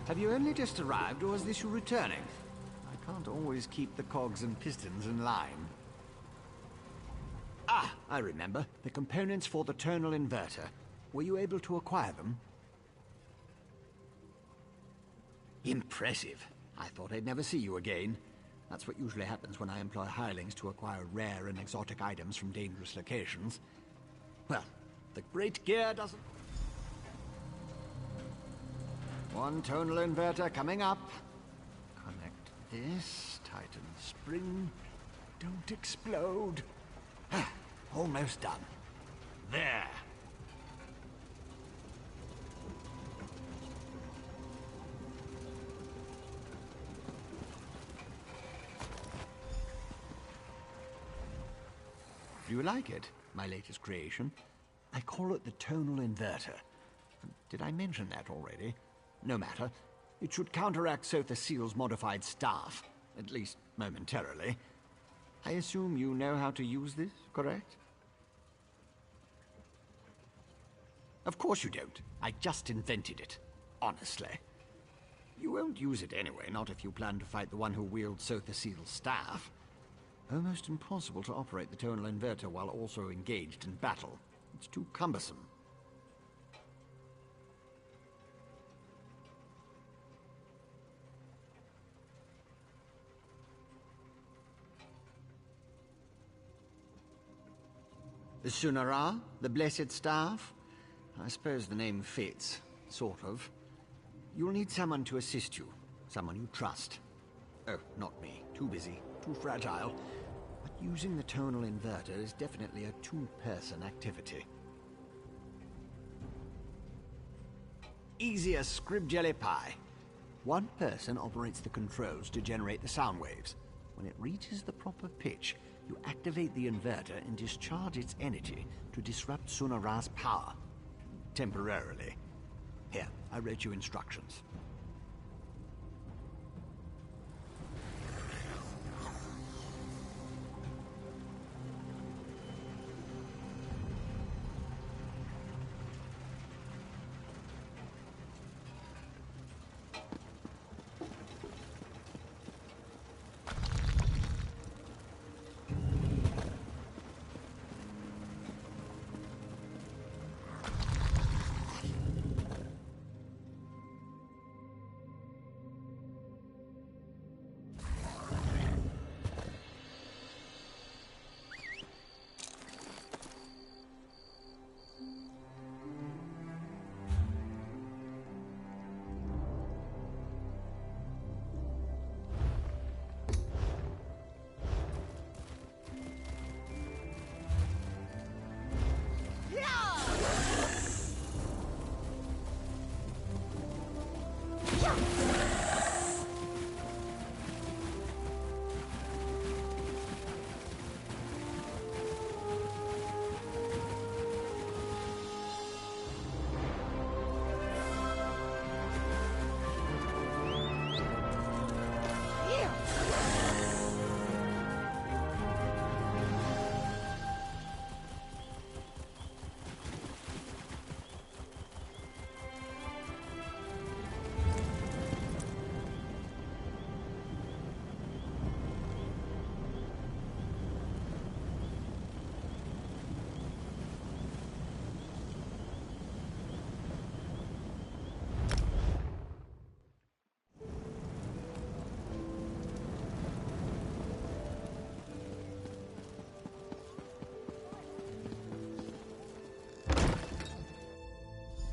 Have you only just arrived, or is this you returning? I can't always keep the cogs and pistons in line. Ah, I remember. The components for the tonal inverter. Were you able to acquire them? Impressive. I thought I'd never see you again. That's what usually happens when I employ hirelings to acquire rare and exotic items from dangerous locations. Well, the great gear doesn't... One tonal inverter coming up. Connect this, tighten the spring. Don't explode. Almost done. There. Do you like it, my latest creation? I call it the tonal inverter. Did I mention that already? No matter. It should counteract Sotha Seal's modified staff, at least momentarily. I assume you know how to use this, correct? Of course you don't. I just invented it. Honestly. You won't use it anyway, not if you plan to fight the one who wields Sotha Seal's staff. Almost impossible to operate the tonal inverter while also engaged in battle. It's too cumbersome. The Sunara, the Blessed Staff? I suppose the name fits, sort of. You'll need someone to assist you, someone you trust. Oh, not me. Too busy, too fragile. But using the tonal inverter is definitely a two-person activity. Easy as scrib jelly pie. One person operates the controls to generate the sound waves. When it reaches the proper pitch, you activate the inverter and discharge its energy to disrupt Sunara's power. Temporarily. Here, I wrote you instructions.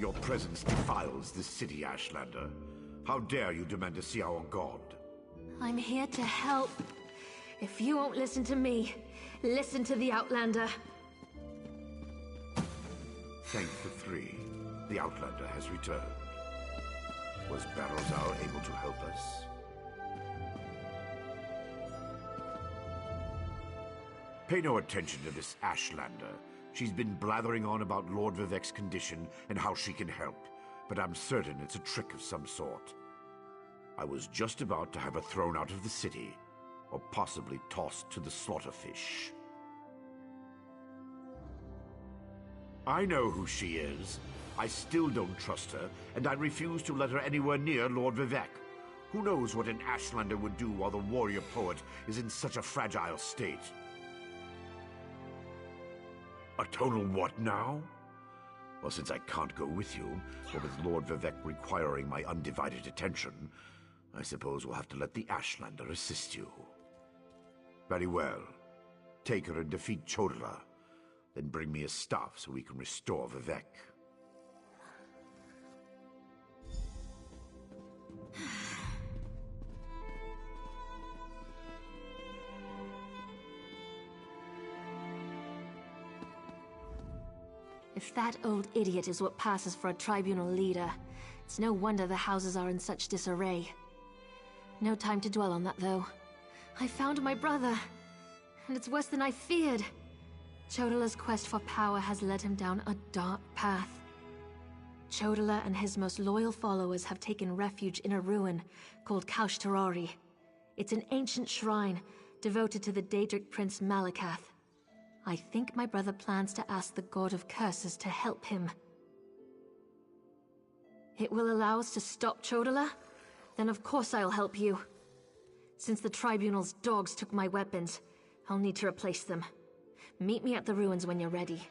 Your presence defiles this city, Ashlander. How dare you demand to see our god? I'm here to help. If you won't listen to me, listen to the Outlander. Thank the three. The Outlander has returned. Was Barrowsar able to help us? Pay no attention to this Ashlander. She's been blathering on about Lord Vivek's condition and how she can help, but I'm certain it's a trick of some sort. I was just about to have her thrown out of the city, or possibly tossed to the slaughterfish. I know who she is. I still don't trust her, and I refuse to let her anywhere near Lord Vivec. Who knows what an Ashlander would do while the warrior poet is in such a fragile state? A tonal what now? Well, since I can't go with you, or with Lord Vivec requiring my undivided attention, I suppose we'll have to let the Ashlander assist you. Very well. Take her and defeat Chodala. Then bring me a staff so we can restore Vivec. If that old idiot is what passes for a tribunal leader, it's no wonder the houses are in such disarray. No time to dwell on that, though. I found my brother, and it's worse than I feared. Chodala's quest for power has led him down a dark path. Chodala and his most loyal followers have taken refuge in a ruin called Kaushtarari. It's an ancient shrine devoted to the Daedric prince Malakath. I think my brother plans to ask the God of Curses to help him. It will allow us to stop Chodala? Then of course I'll help you. Since the Tribunal's dogs took my weapons, I'll need to replace them. Meet me at the ruins when you're ready.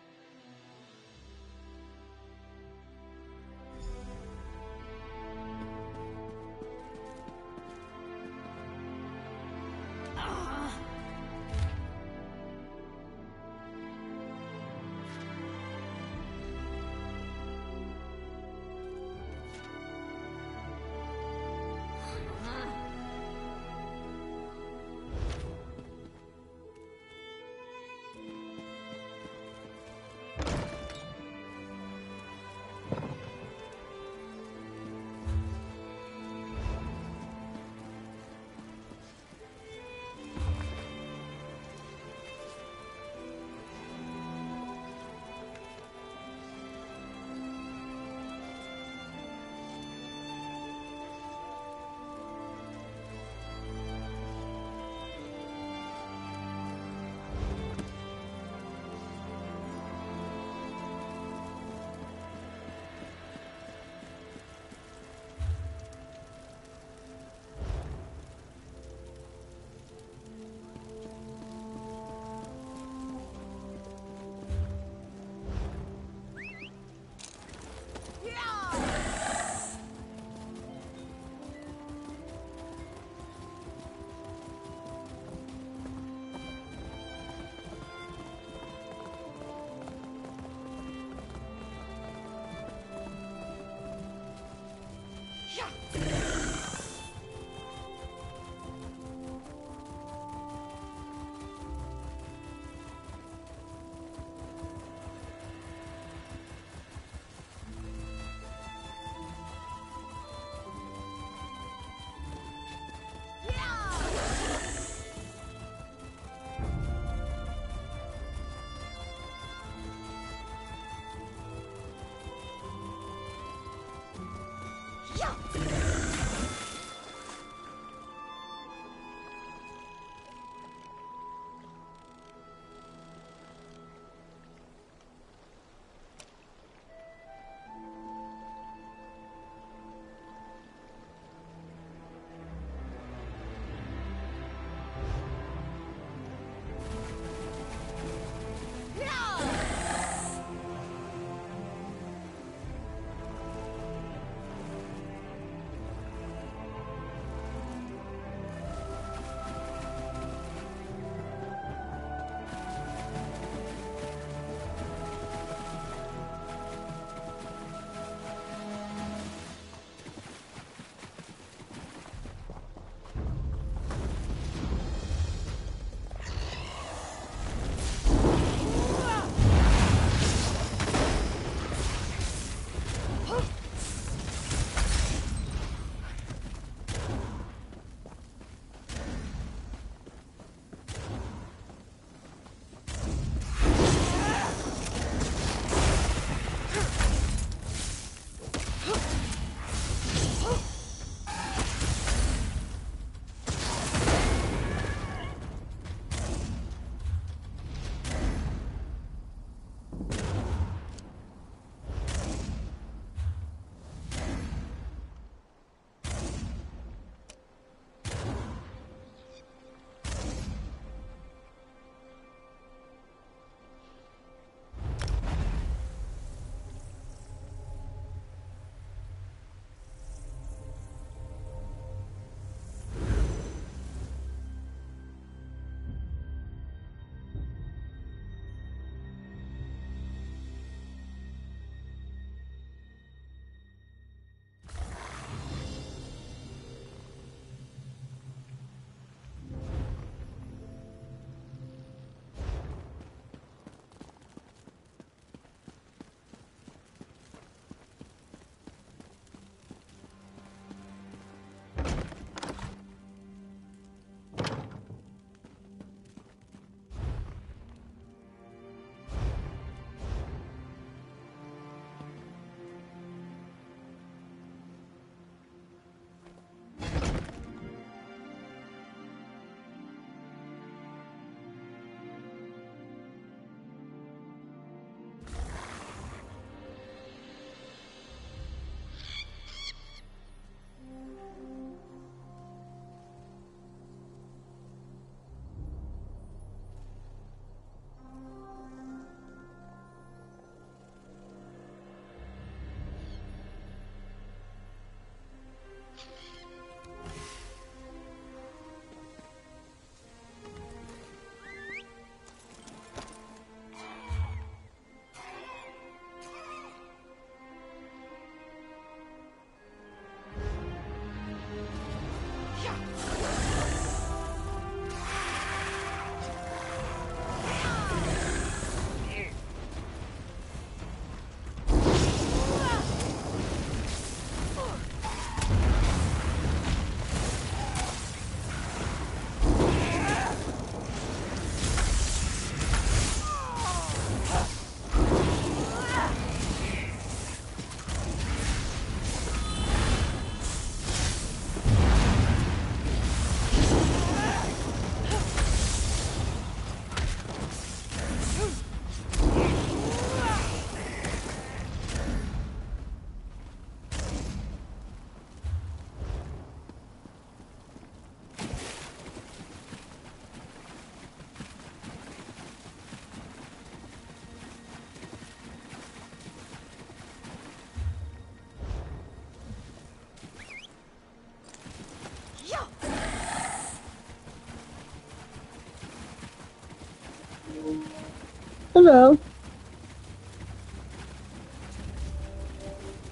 Hello.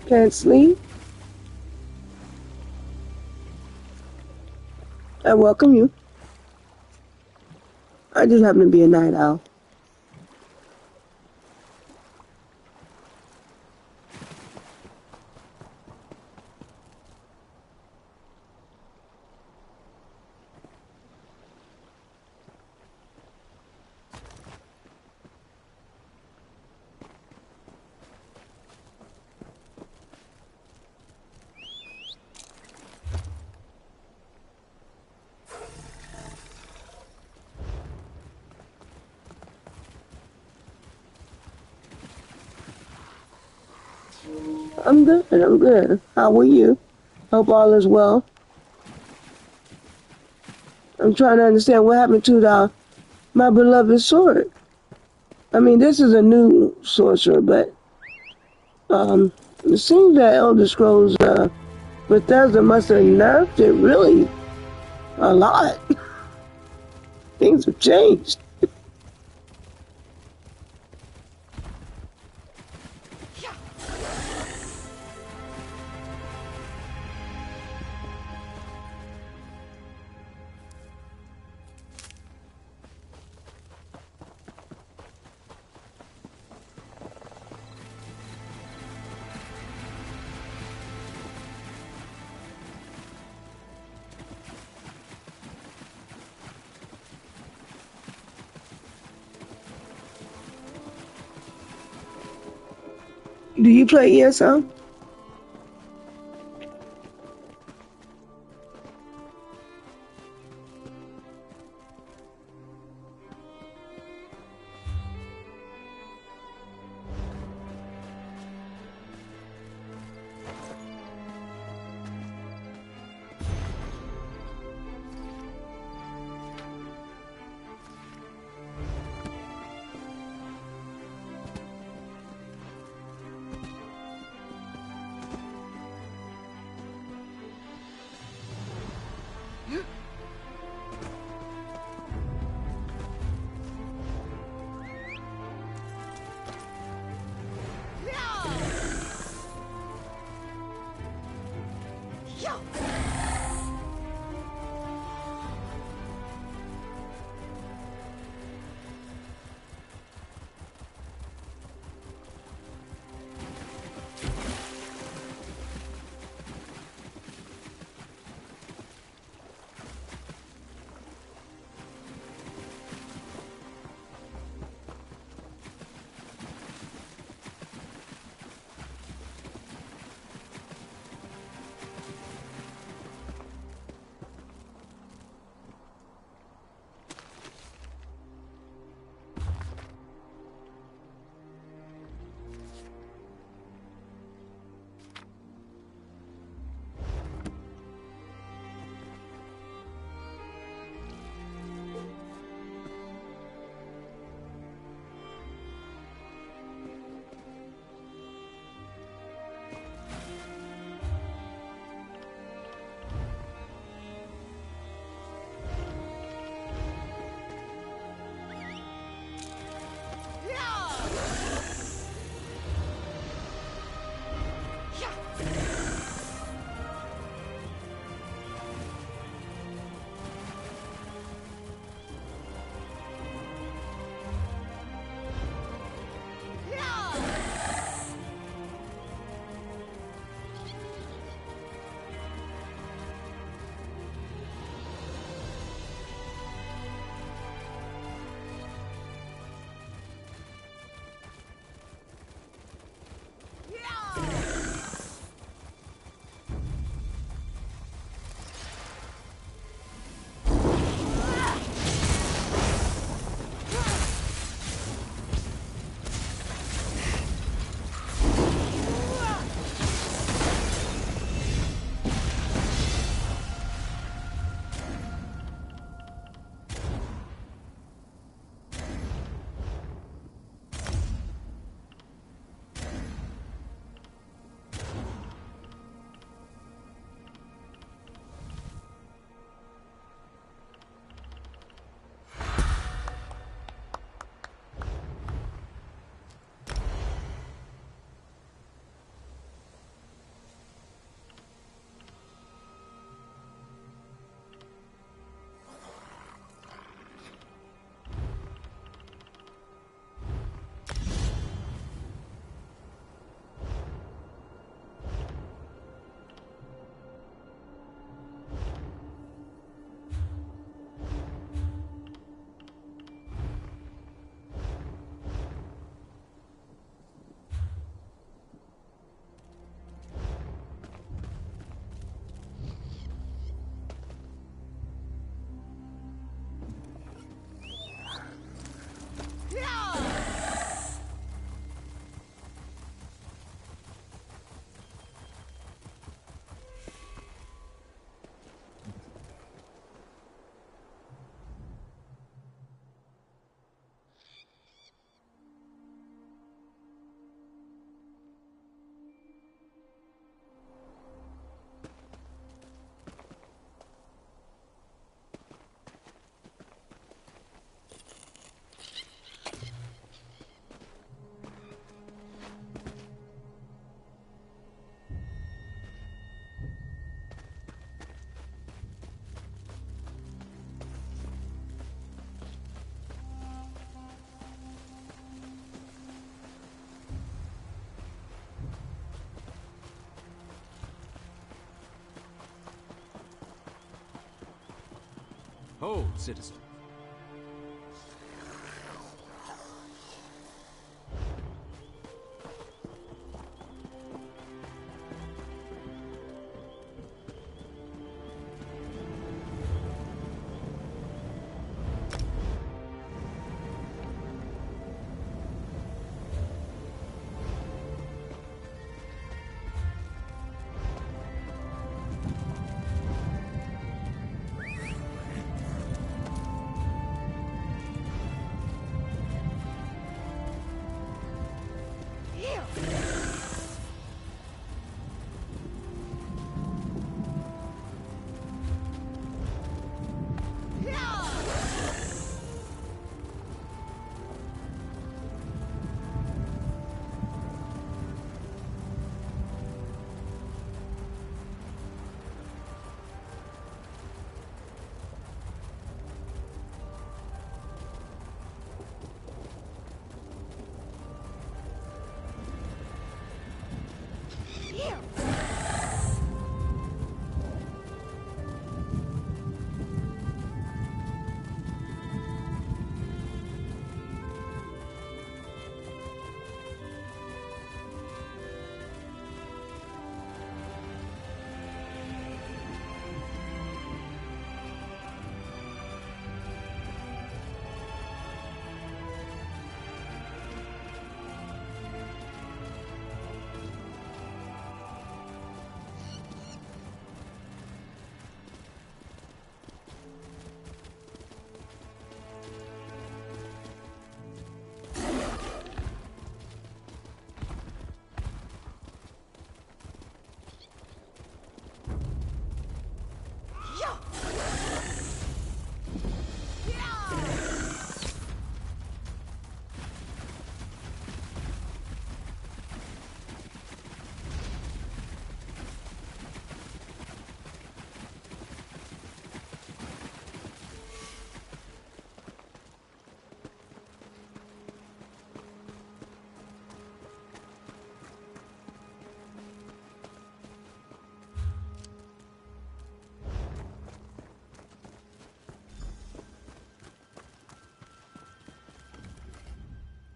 Can't sleep? I welcome you. I just happen to be a night owl. I'm good. I'm good. How are you? Hope all is well. I'm trying to understand what happened to my beloved sword. I mean, this is a new sorcerer, but it seems that Elder Scrolls Bethesda must have nerfed it really a lot. Things have changed. Do you play ESO? Hold, citizen.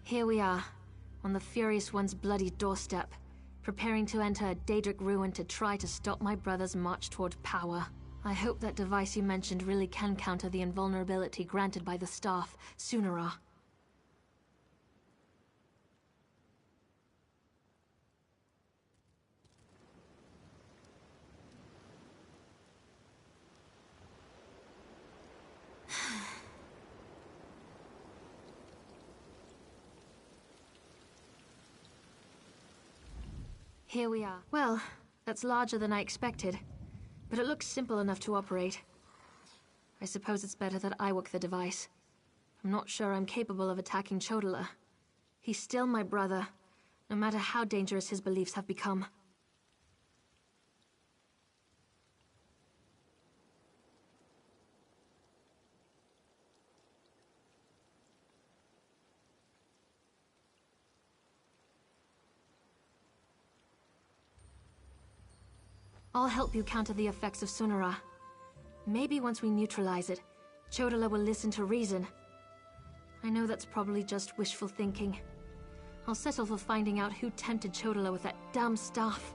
Here we are, on the Furious One's bloody doorstep, preparing to enter a Daedric ruin to try to stop my brother's march toward power. I hope that device you mentioned really can counter the invulnerability granted by the staff, Sunara. Here we are. Well, that's larger than I expected, but it looks simple enough to operate. I suppose it's better that I work the device. I'm not sure I'm capable of attacking Chodola. He's still my brother, no matter how dangerous his beliefs have become. I'll help you counter the effects of Sunara. Maybe once we neutralize it, Chodola will listen to reason. I know that's probably just wishful thinking. I'll settle for finding out who tempted Chodola with that damn staff.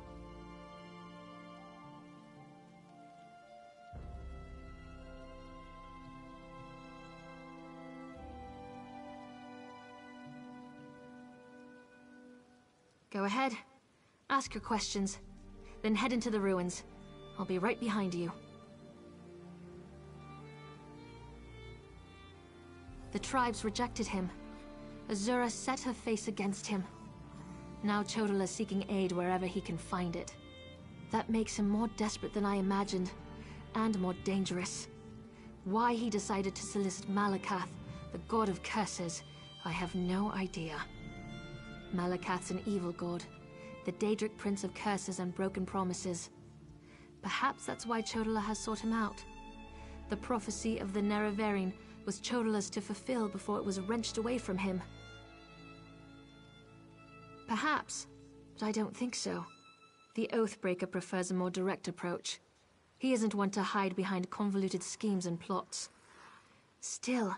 Go ahead. Ask your questions. Then head into the ruins. I'll be right behind you. The tribes rejected him. Azura set her face against him. Now Chodola's seeking aid wherever he can find it. That makes him more desperate than I imagined, and more dangerous. Why he decided to solicit Malakath, the god of curses, I have no idea. Malakath's an evil god, the Daedric prince of curses and broken promises. Perhaps that's why Chodola has sought him out. The prophecy of the Nerevarine was Chodola's to fulfill before it was wrenched away from him. Perhaps, but I don't think so. The Oathbreaker prefers a more direct approach. He isn't one to hide behind convoluted schemes and plots. Still,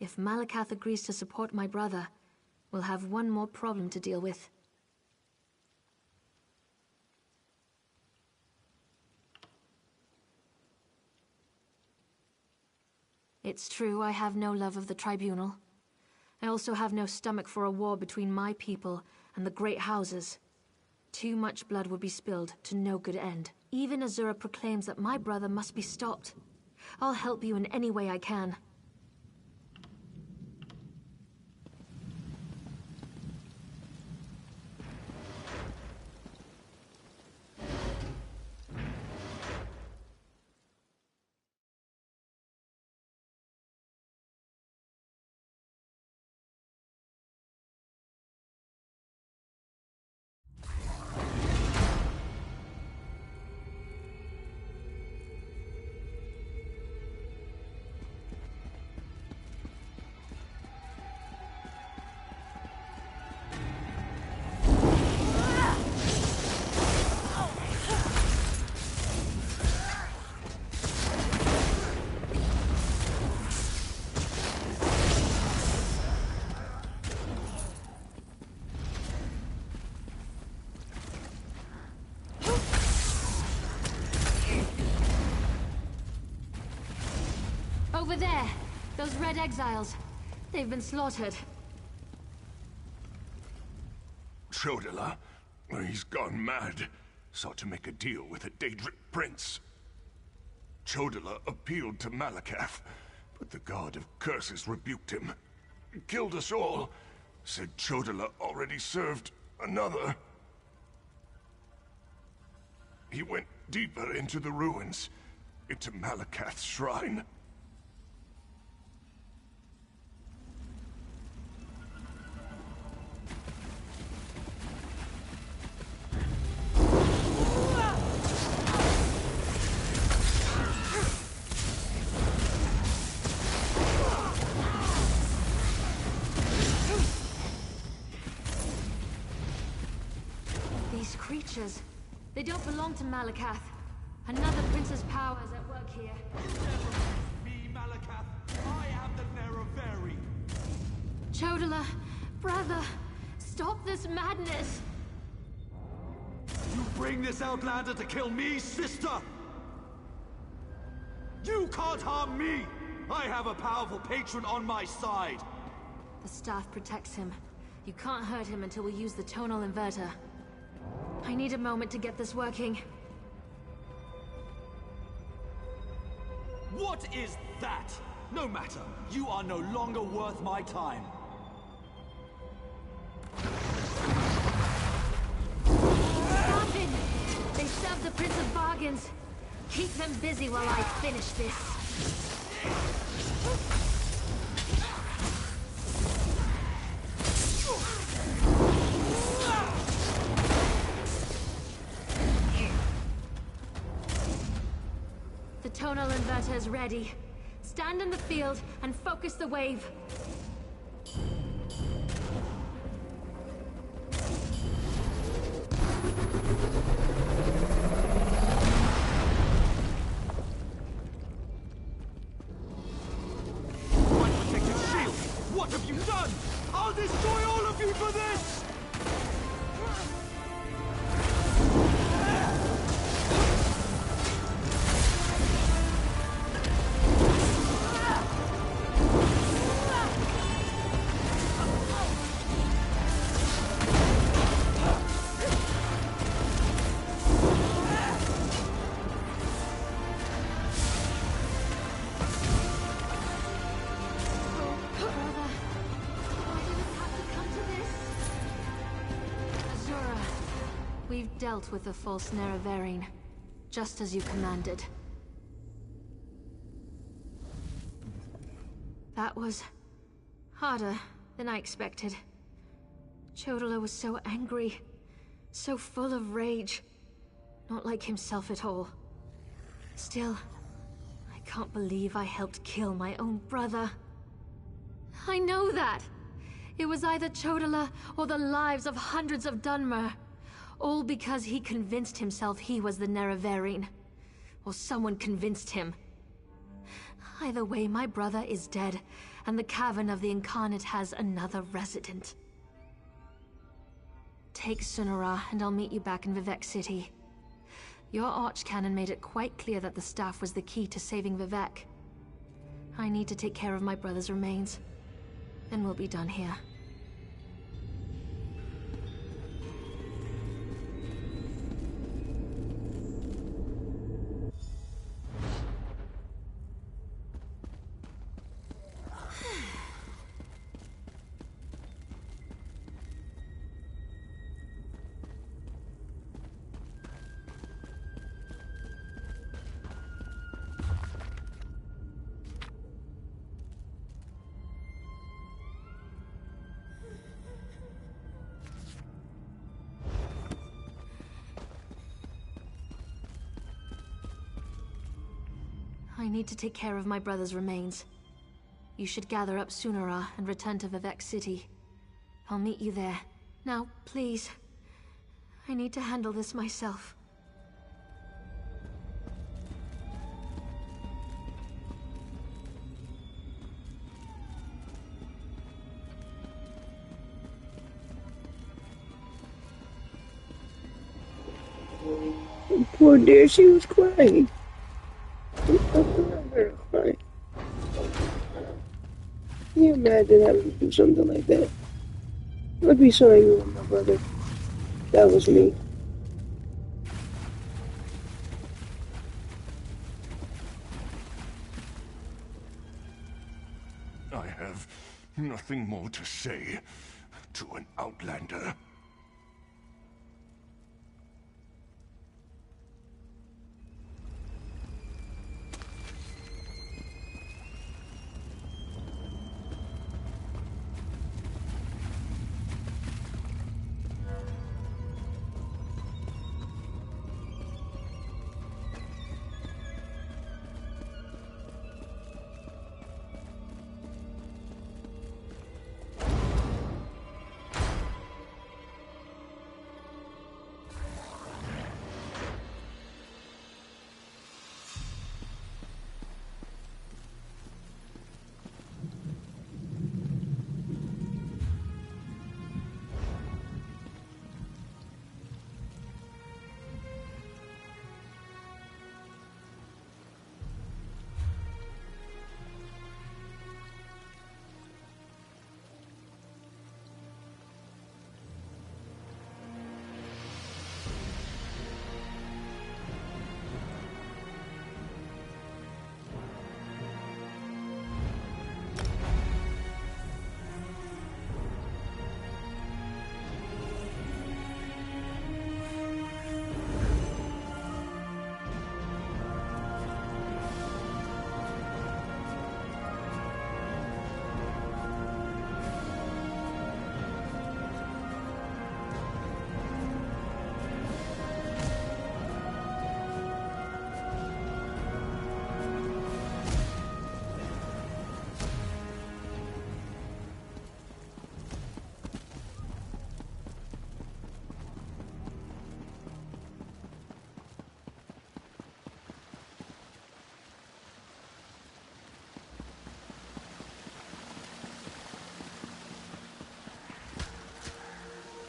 if Malakath agrees to support my brother, we'll have one more problem to deal with. It's true I have no love of the Tribunal. I also have no stomach for a war between my people and the great houses. Too much blood would be spilled to no good end. Even Azura proclaims that my brother must be stopped. I'll help you in any way I can. Over there! Those red exiles. They've been slaughtered. Chodala? He's gone mad. Sought to make a deal with a Daedric prince. Chodala appealed to Malakath, but the god of curses rebuked him. Killed us all. Said Chodala already served another. He went deeper into the ruins, into Malakath's shrine. Creatures. They don't belong to Malakath. Another prince's power is at work here. Me, Malakath. I am the Nerevari. Chodala, brother, stop this madness. You bring this outlander to kill me, sister? You can't harm me! I have a powerful patron on my side. The staff protects him. You can't hurt him until we use the tonal inverter. I need a moment to get this working. What is that? No matter. You are no longer worth my time. Martin! They serve the Prince of Bargains. Keep them busy while I finish this. The tonal inverter is ready. Stand in the field and focus the wave. My protective shield! What have you done? I'll destroy all of you for this! We've dealt with the false Nerevarine, just as you commanded. That was harder than I expected. Chodala was so angry, so full of rage. Not like himself at all. Still, I can't believe I helped kill my own brother. I know that! It was either Chodala or the lives of hundreds of Dunmer. All because he convinced himself he was the Nerevarine. Or someone convinced him. Either way, my brother is dead, and the Cavern of the Incarnate has another resident. Take Sunara, and I'll meet you back in Vivec City. Your Archcanon made it quite clear that the staff was the key to saving Vivec. I need to take care of my brother's remains, and we'll be done here. I need to take care of my brother's remains. You should gather up Sunara and return to Vivec City. I'll meet you there. Now, please. I need to handle this myself. Poor dear, she was crying. I heard her cry. Can you imagine having to do something like that? I'd be so angry with my brother. That was me. I have nothing more to say to an outlander.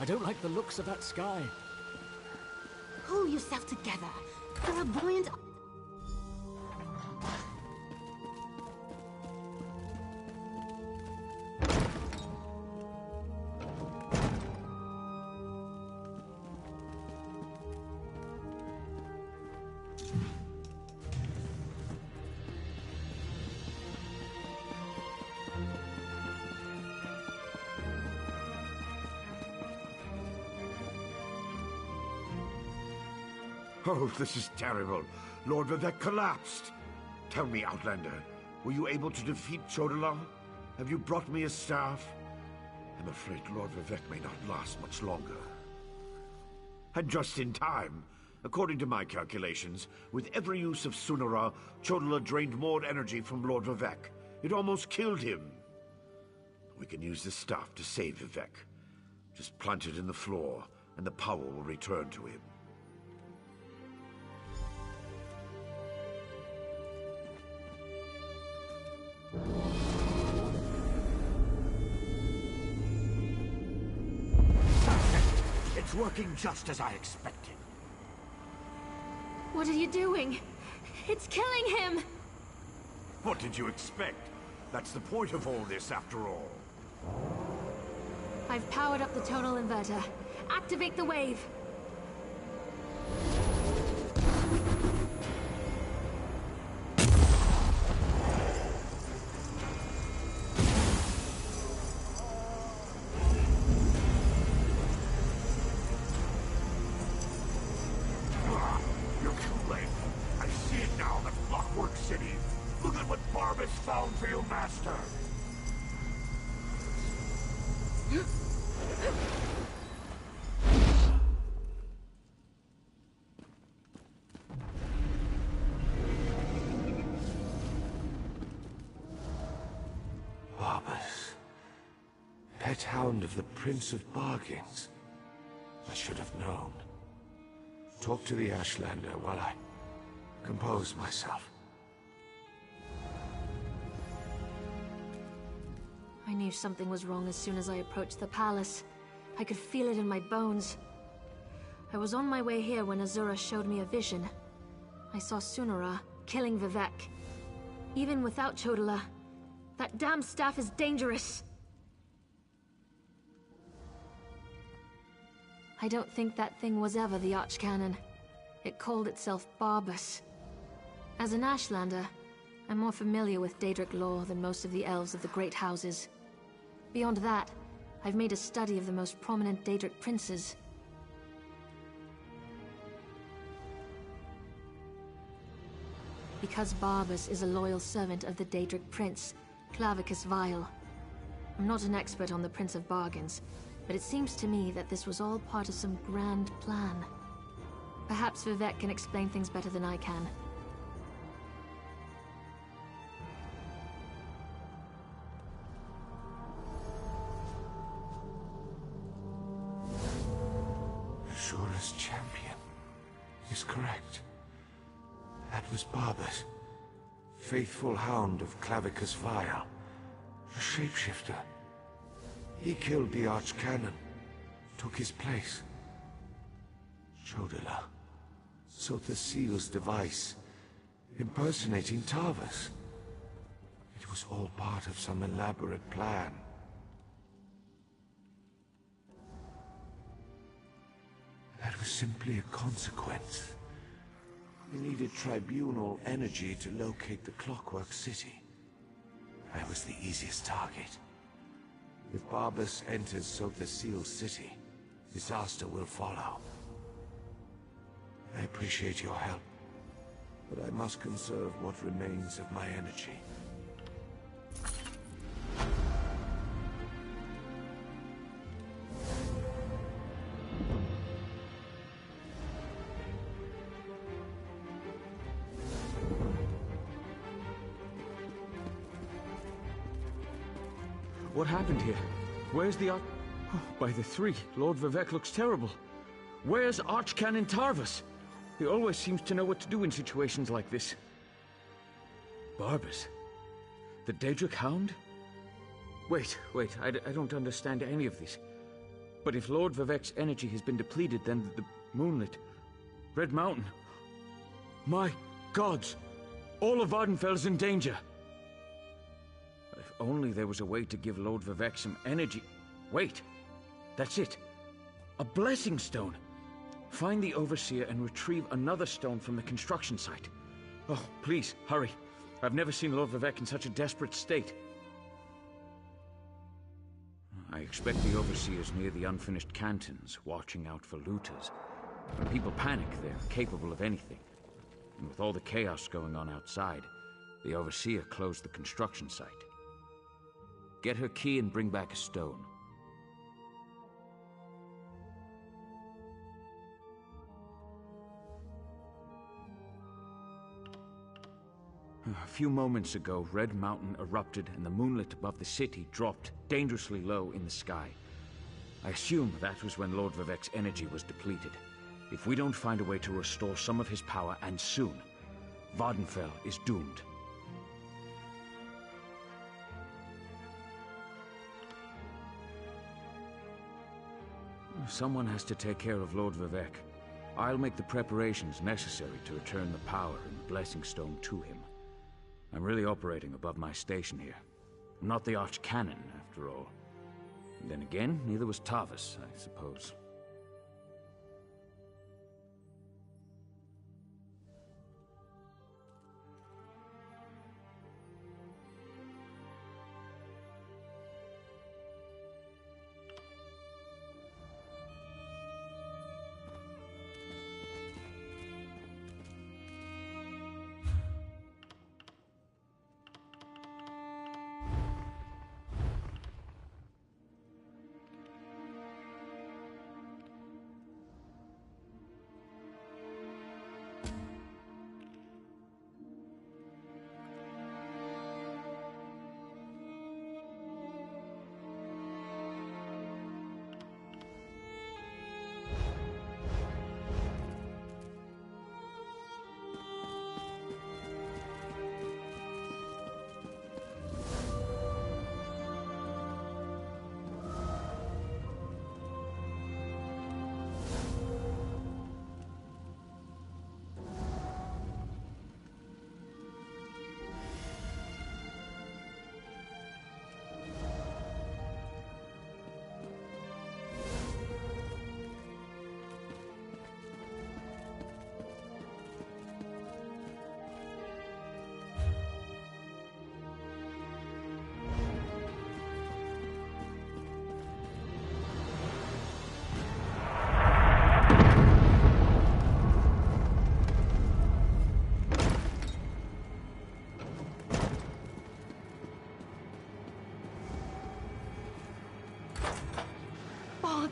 I don't like the looks of that sky. Pull yourself together. There are buoyant... Oh, this is terrible. Lord Vivec collapsed. Tell me, Outlander, were you able to defeat Chodala? Have you brought me a staff? I'm afraid Lord Vivec may not last much longer. And just in time. According to my calculations, with every use of Sunara, Chodala drained more energy from Lord Vivec. It almost killed him. We can use the staff to save Vivec. Just plant it in the floor, and the power will return to him. It's working just as I expected. What are you doing? It's killing him! What did you expect? That's the point of all this, after all. I've powered up the tonal inverter. Activate the wave! You're too late. I see it now, the Clockwork City. Look at what Barbas found for your master. Barbas. Pet hound of the Prince of Bargains. I should have known. Talk to the Ashlander while I compose myself. I knew something was wrong as soon as I approached the palace. I could feel it in my bones. I was on my way here when Azura showed me a vision. I saw Sunara killing Vivek. Even without Chodala, that damn staff is dangerous. I don't think that thing was ever the Archcanon. It called itself Barbas. As an Ashlander, I'm more familiar with Daedric lore than most of the elves of the Great Houses. Beyond that, I've made a study of the most prominent Daedric princes. Because Barbas is a loyal servant of the Daedric prince, Clavicus Vile. I'm not an expert on the Prince of Bargains, but it seems to me that this was all part of some grand plan. Perhaps Vivek can explain things better than I can. Ashura's champion is correct. That was Barbas, faithful hound of Clavicus Vile, a shapeshifter. He killed the Archcanon, took his place. Chodala sought the seal's device, impersonating Tarvas. It was all part of some elaborate plan. That was simply a consequence. We needed tribunal energy to locate the Clockwork City. I was the easiest target. If Barbas enters Sotha Seal's city, disaster will follow. I appreciate your help, but I must conserve what remains of my energy. What happened here? Where's the Arch... Oh, by the three, Lord Vivek looks terrible. Where's Archcanon Tarvas? He always seems to know what to do in situations like this. Barbas? The Daedric Hound? Wait, I don't understand any of this. But if Lord Vivek's energy has been depleted, then the Moonlit... Red Mountain... My gods! All of Vardenfell's in danger! If only there was a way to give Lord Vivek some energy... Wait! That's it! A blessing stone! Find the Overseer and retrieve another stone from the construction site. Oh, please, hurry. I've never seen Lord Vivek in such a desperate state. I expect the Overseer's near the unfinished cantons, watching out for looters. When people panic, they're capable of anything. And with all the chaos going on outside, the Overseer closed the construction site. Get her key and bring back a stone. A few moments ago, Red Mountain erupted and the moonlit above the city dropped dangerously low in the sky. I assume that was when Lord Vivek's energy was depleted. If we don't find a way to restore some of his power, and soon, Vardenfell is doomed. someone has to take care of Lord Vivec. I'll make the preparations necessary to return the power and the Blessing Stone to him. I'm really operating above my station here. I'm not the Archcanon, after all. And then again, neither was Tavis, I suppose.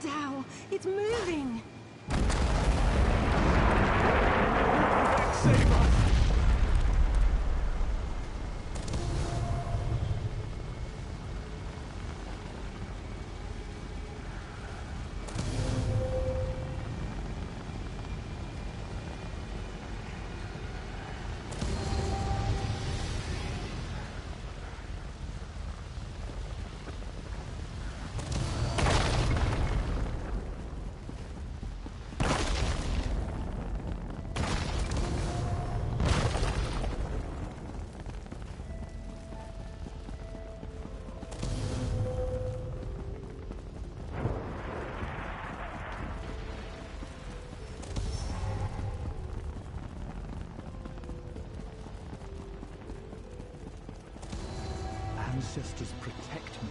Dow, it's moving! Save us! Ancestors protect me.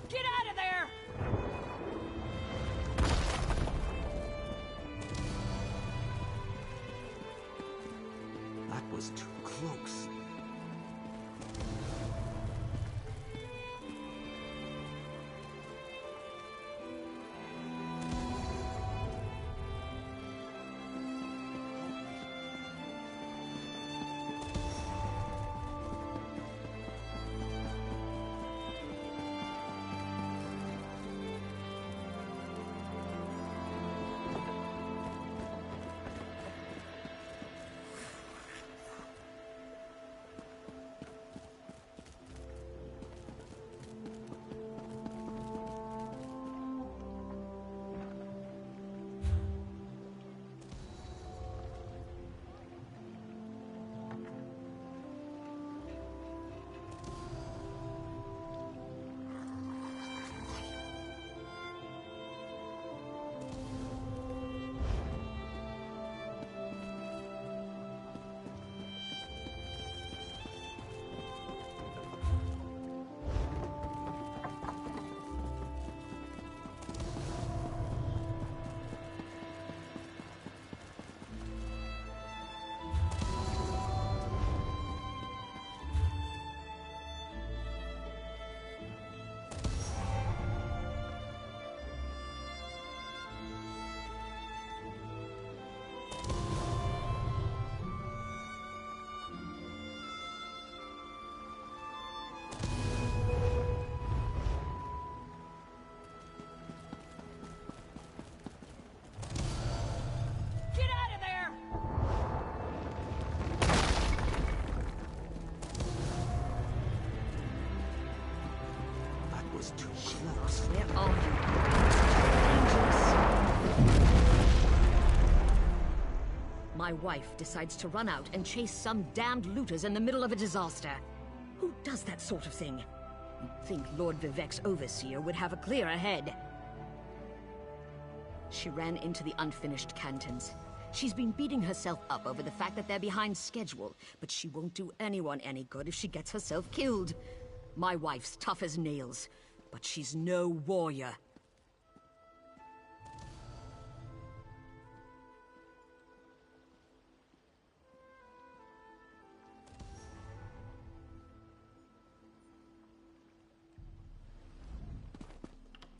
Get out of there! Those two clerks, where are you? My wife decides to run out and chase some damned looters in the middle of a disaster. Who does that sort of thing? You'd think Lord Vivec's overseer would have a clearer head. She ran into the unfinished cantons. She's been beating herself up over the fact that they're behind schedule, but she won't do anyone any good if she gets herself killed. My wife's tough as nails, but she's no warrior.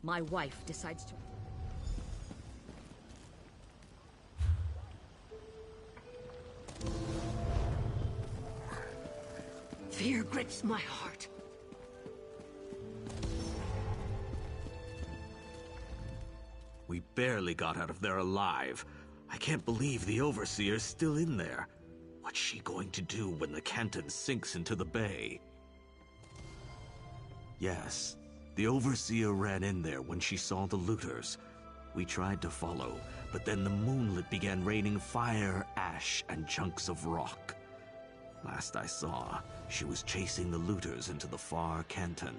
My wife decides to... Fear grips my heart. We barely got out of there alive. I can't believe the Overseer's still in there. What's she going to do when the Canton sinks into the bay? Yes, the Overseer ran in there when she saw the looters. We tried to follow, but then the moonlit began raining fire, ash, and chunks of rock. Last I saw, she was chasing the looters into the far Canton.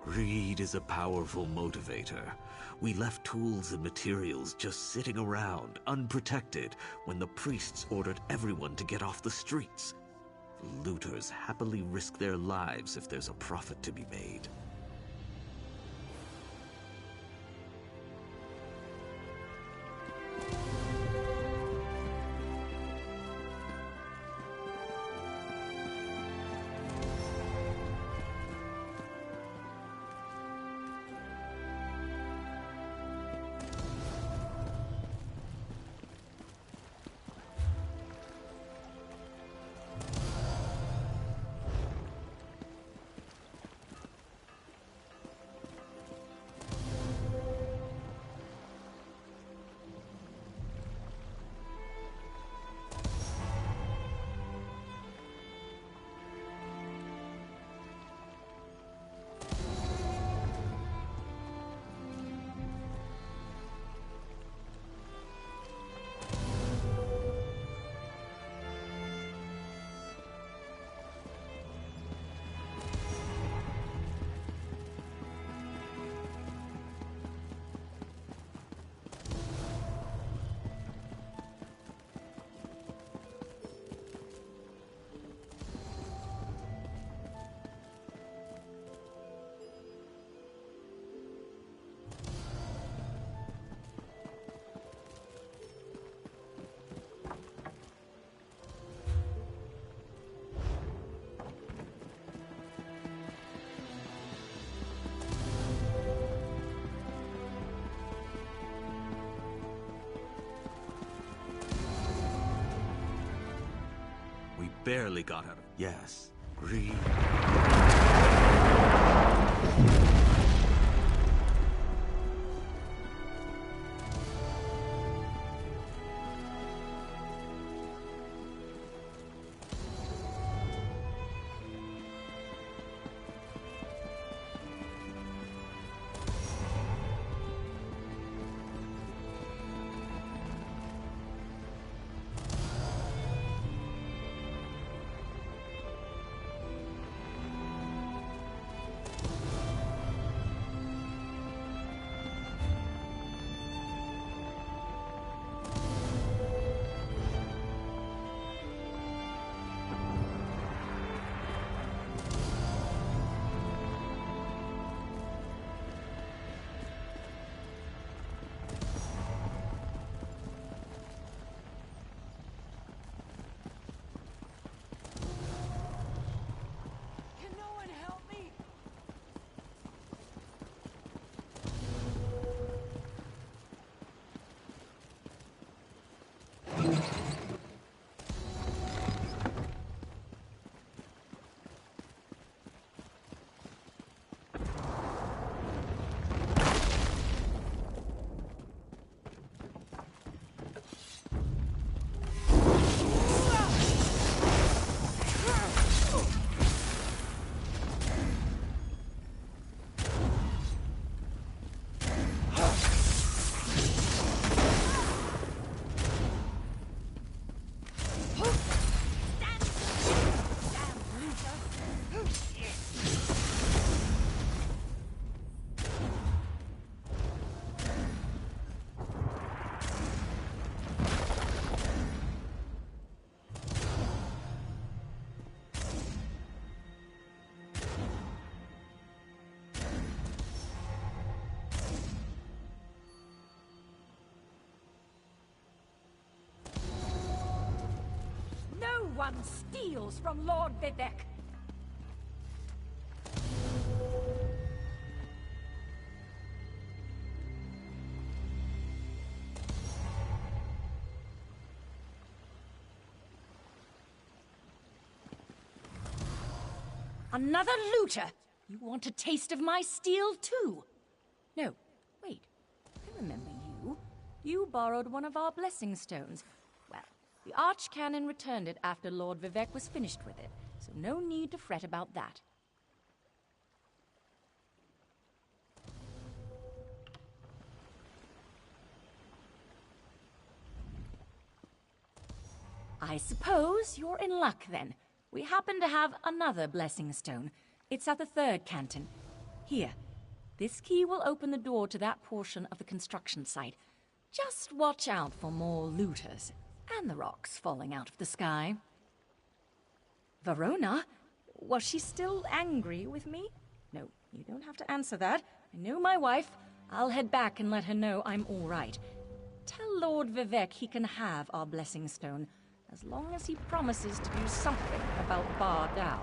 Greed is a powerful motivator. We left tools and materials just sitting around, unprotected, when the priests ordered everyone to get off the streets. The looters happily risk their lives if there's a profit to be made. We barely got out of... Yes, greed... one steals from Lord Vivek. Another looter! You want a taste of my steel, too? No, wait. I remember you. You borrowed one of our blessing stones. Well, the Archcanon returned it after Lord Vivek was finished with it, so no need to fret about that. I suppose you're in luck, then. We happen to have another blessing stone. It's at the third canton. Here. This key will open the door to that portion of the construction site. Just watch out for more looters, and the rocks falling out of the sky. Verona? Was she still angry with me? No, you don't have to answer that. I know my wife. I'll head back and let her know I'm all right. Tell Lord Vivek he can have our blessing stone, as long as he promises to do something about Bar Dao.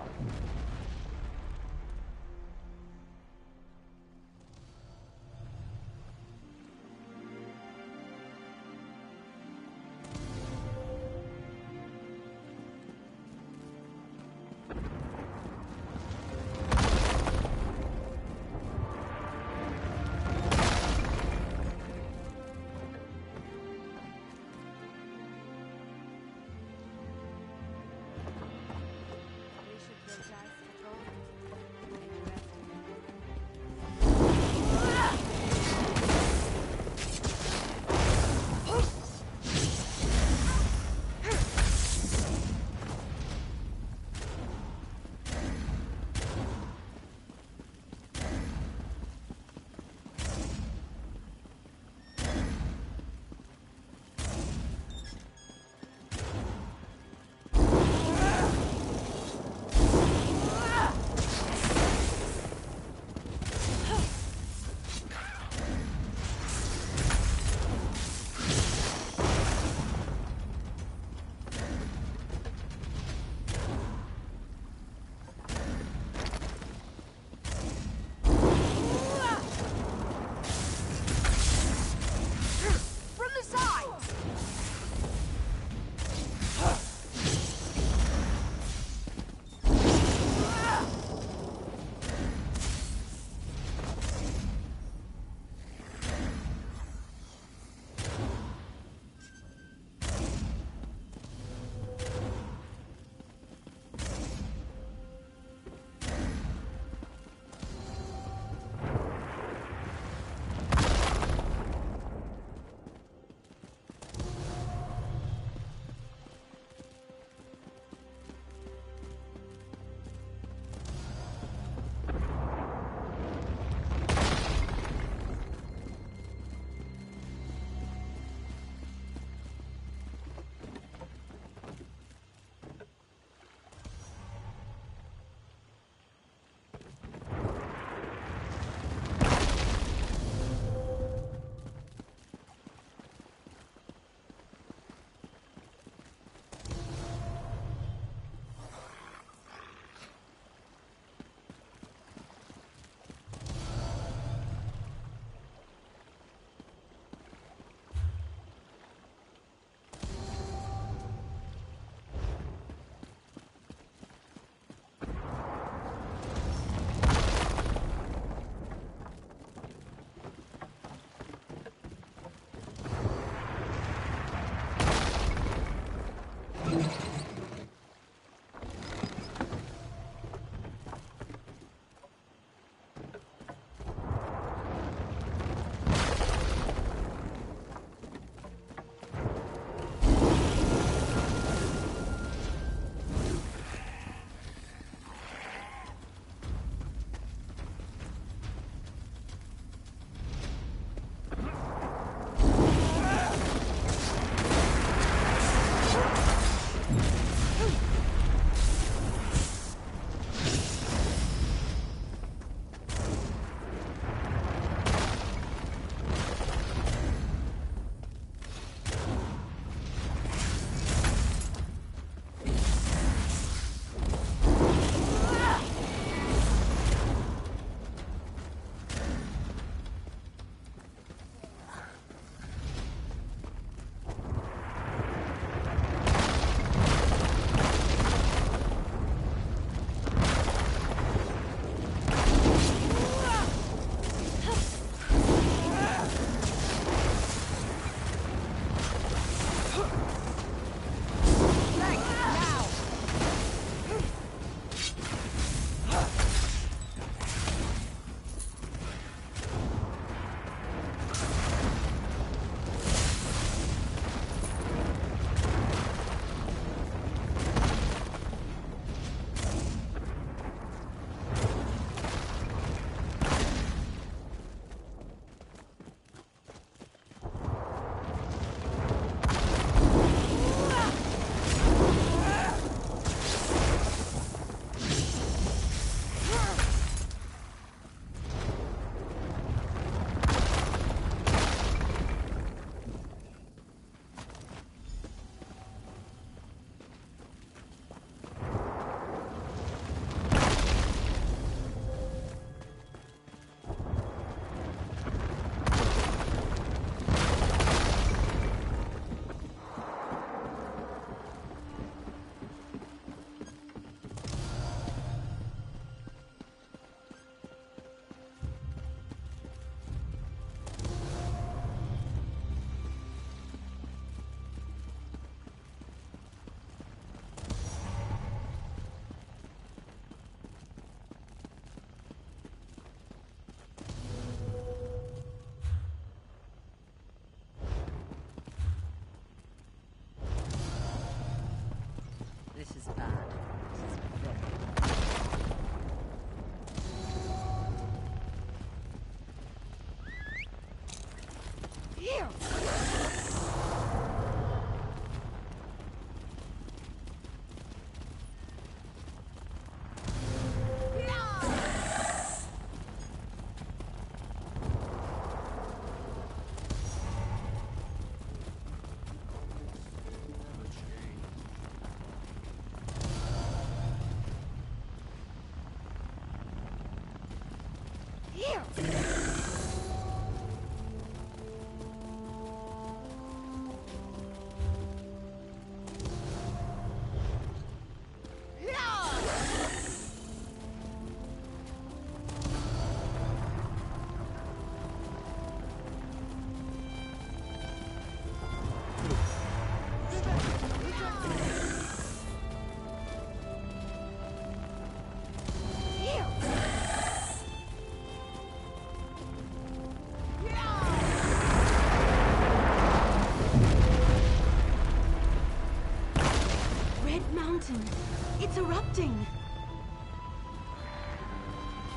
It's erupting!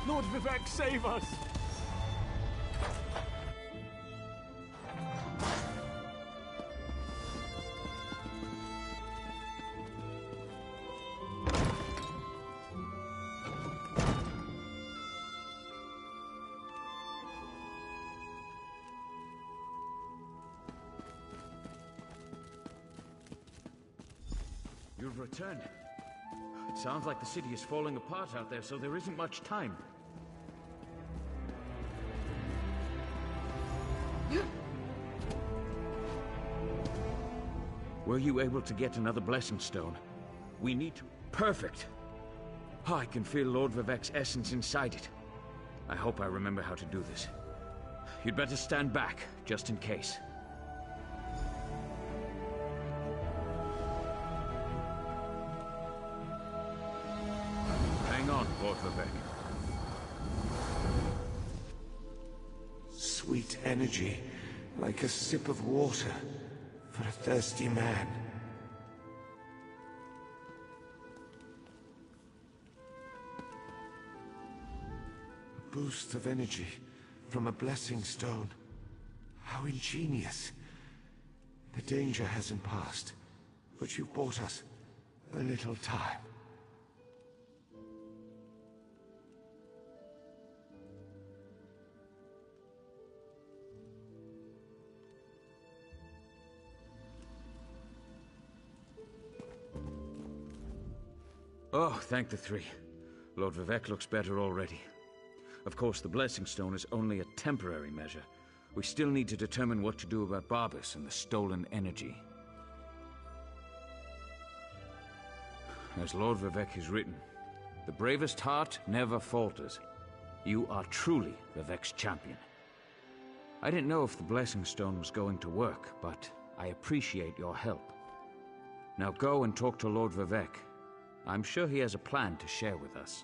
Lord Vivek, save us! You've returned. It sounds like the city is falling apart out there, so there isn't much time. Were you able to get another blessing stone? We need to... Perfect! Oh, I can feel Lord Vivek's essence inside it. I hope I remember how to do this. You'd better stand back, just in case. Hang on, Lord Vivek. Sweet energy, like a sip of water for a thirsty man. A boost of energy from a blessing stone. How ingenious. The danger hasn't passed, but you've bought us a little time. Oh, thank the three. Lord Vivek looks better already. Of course, the Blessing Stone is only a temporary measure. We still need to determine what to do about Barbas and the stolen energy. As Lord Vivek has written, the bravest heart never falters. You are truly Vivek's champion. I didn't know if the Blessing Stone was going to work, but I appreciate your help. Now go and talk to Lord Vivek. I'm sure he has a plan to share with us.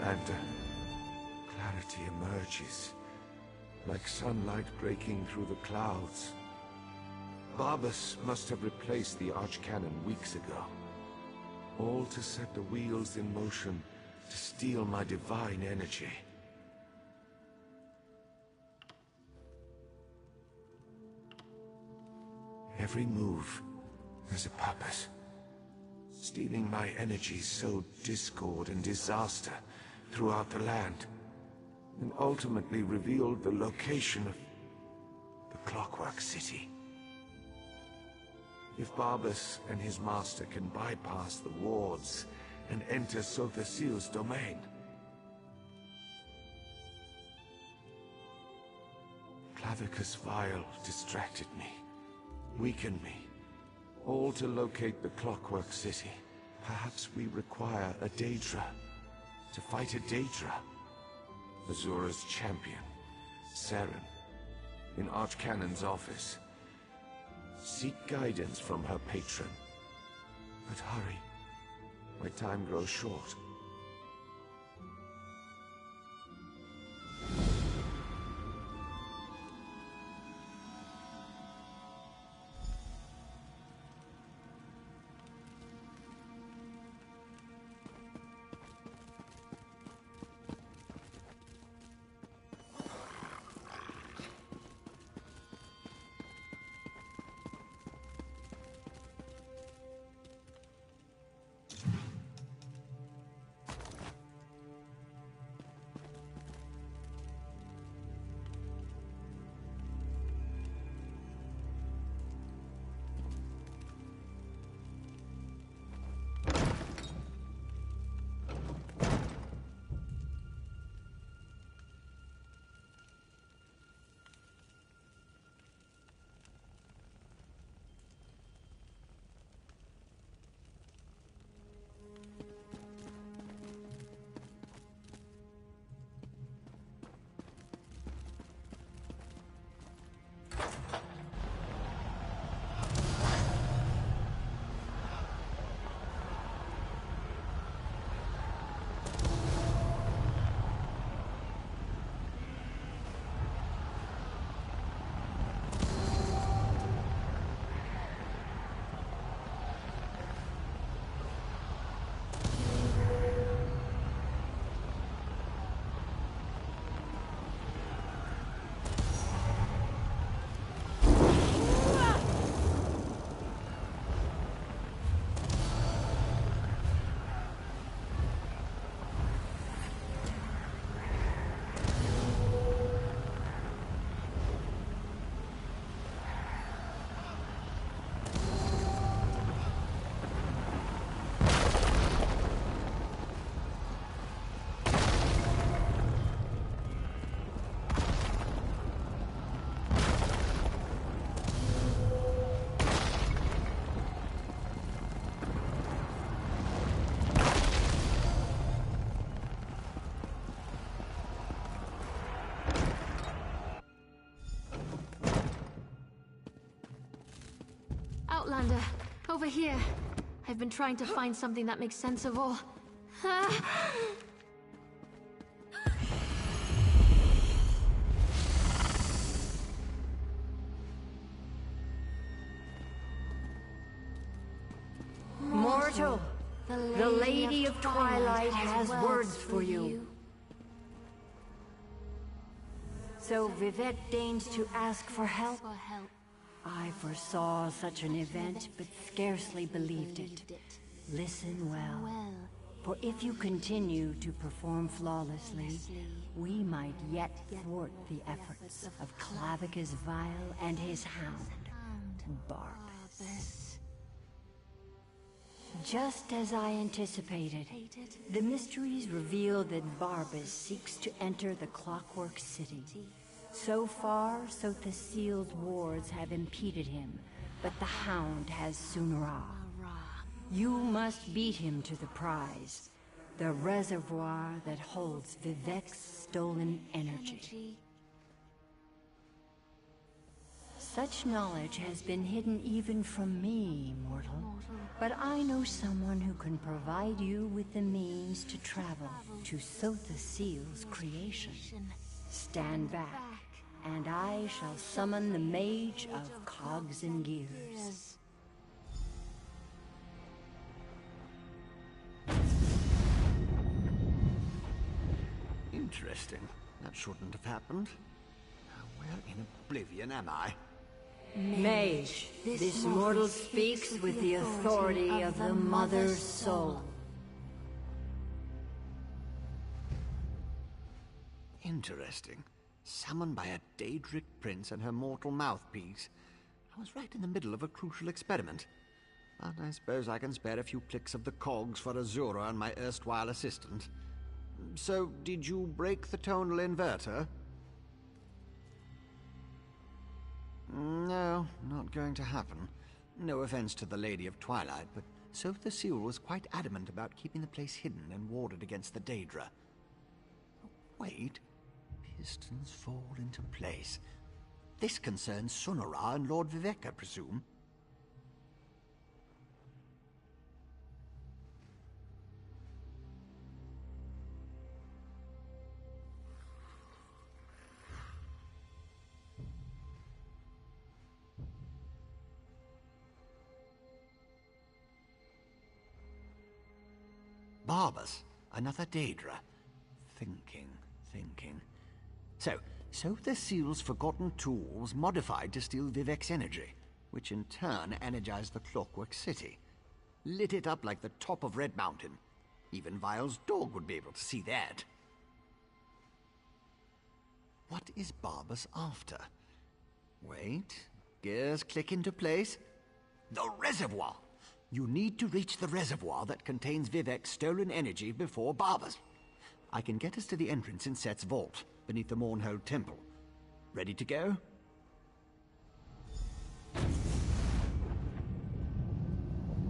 and clarity emerges, like sunlight breaking through the clouds. Barbas must have replaced the archcannon weeks ago, all to set the wheels in motion to steal my divine energy. Every move has a purpose. Stealing my energy sowed discord and disaster throughout the land, and ultimately revealed the location of the Clockwork City. If Barbas and his master can bypass the wards and enter Sothassil's domain, Clavicus Vile distracted me, weakened me, all to locate the Clockwork City. Perhaps we require a Daedra to fight a Daedra. Azura's champion, Saren, in Archcannon's office. Seek guidance from her patron. But hurry, my time grows short. Outlander, over here. I've been trying to find something that makes sense of all. Mortal, the Lady of Twilight has words for you. So Vivette deigns to ask for help. I foresaw such an event, but scarcely believed it. Listen well, for if you continue to perform flawlessly, we might yet thwart the efforts of Clavicus Vile and his hound, Barbas. Just as I anticipated, the mysteries reveal that Barbas seeks to enter the Clockwork City. So far, Sothassil's wards have impeded him, but the Hound has Sunra. You must beat him to the prize, the reservoir that holds Vivec's stolen energy. Such knowledge has been hidden even from me, mortal. But I know someone who can provide you with the means to travel to Sotha Seal's creation. Stand back, and I shall summon the Mage of Cogs and Gears. Interesting. That shouldn't have happened. Where in oblivion am I? Mage, this mortal speaks with the authority of the Mother's Soul. Interesting. Summoned by a Daedric prince and her mortal mouthpiece. I was right in the middle of a crucial experiment. But I suppose I can spare a few clicks of the cogs for Azura and my erstwhile assistant. So, did you break the tonal inverter? No, not going to happen. No offense to the Lady of Twilight, but Sotha Seal was quite adamant about keeping the place hidden and warded against the Daedra. Wait. Pistons fall into place. This concerns Sunara and Lord Vivek, I presume. Barbas, another Daedra. Thinking. So the Seal's forgotten tools modified to steal Vivek's energy, which in turn energized the Clockwork City. Lit it up like the top of Red Mountain. Even Vile's dog would be able to see that. What is Barbas after? Wait, gears click into place. The reservoir! You need to reach the reservoir that contains Vivek's stolen energy before Barbas. I can get us to the entrance in Set's vault, beneath the Mournhold Temple. Ready to go?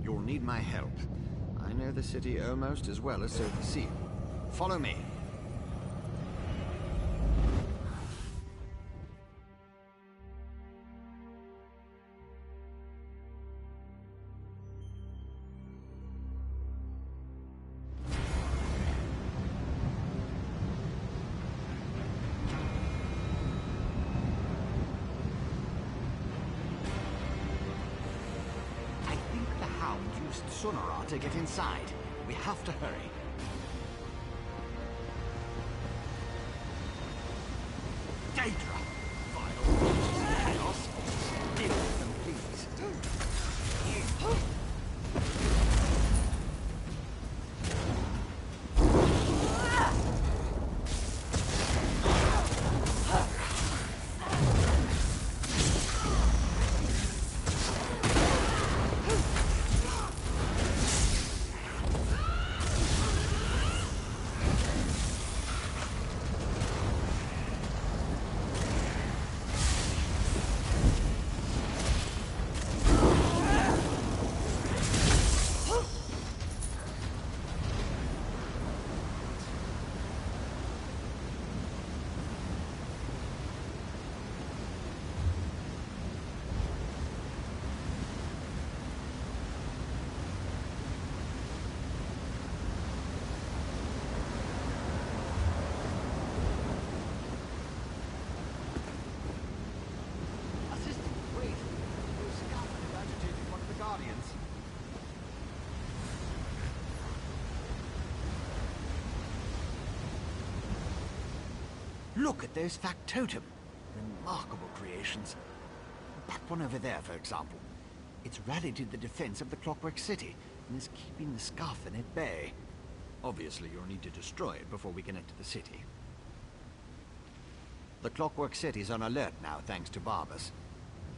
You'll need my help. I know the city almost as well as Sotha Seal. Follow me. Sunara to get inside. We have to hurry. Daedra! Vile chaos! Deal with them, please. Look at those factotum. Remarkable creations. That one over there, for example. It's rallied to the defense of the Clockwork City and is keeping the Scarfin at bay. Obviously, you'll need to destroy it before we can enter the city. The Clockwork City's on alert now, thanks to Barbas.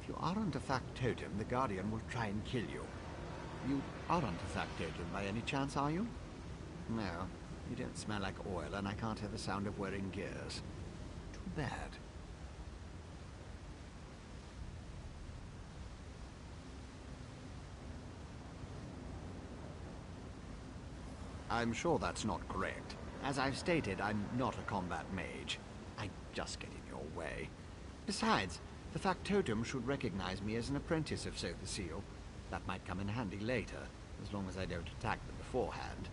If you aren't a factotum, the Guardian will try and kill you. You aren't a factotum by any chance, are you? No, you don't smell like oil, and I can't hear the sound of wearing gears. Too bad. I'm sure that's not correct. As I've stated, I'm not a combat mage. I just get in your way. Besides, The factotum should recognize me as an apprentice of So the Seal. That might come in handy later, as long as I don't attack them beforehand.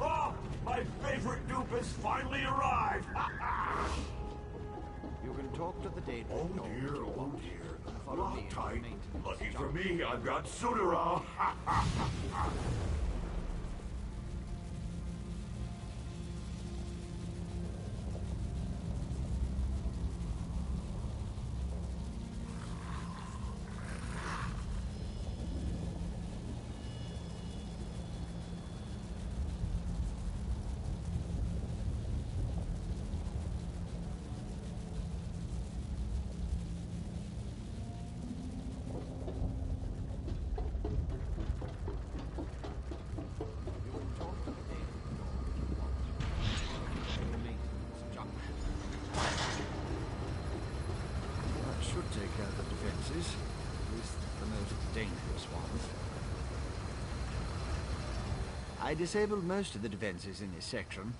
Oh, my favorite dupe has finally arrived! You can talk to the Daedric. Oh dear, oh dear. Lock tight. Lucky for me, I've got Sunera. take care of the defenses, at least the most dangerous ones. I disabled most of the defenses in this section,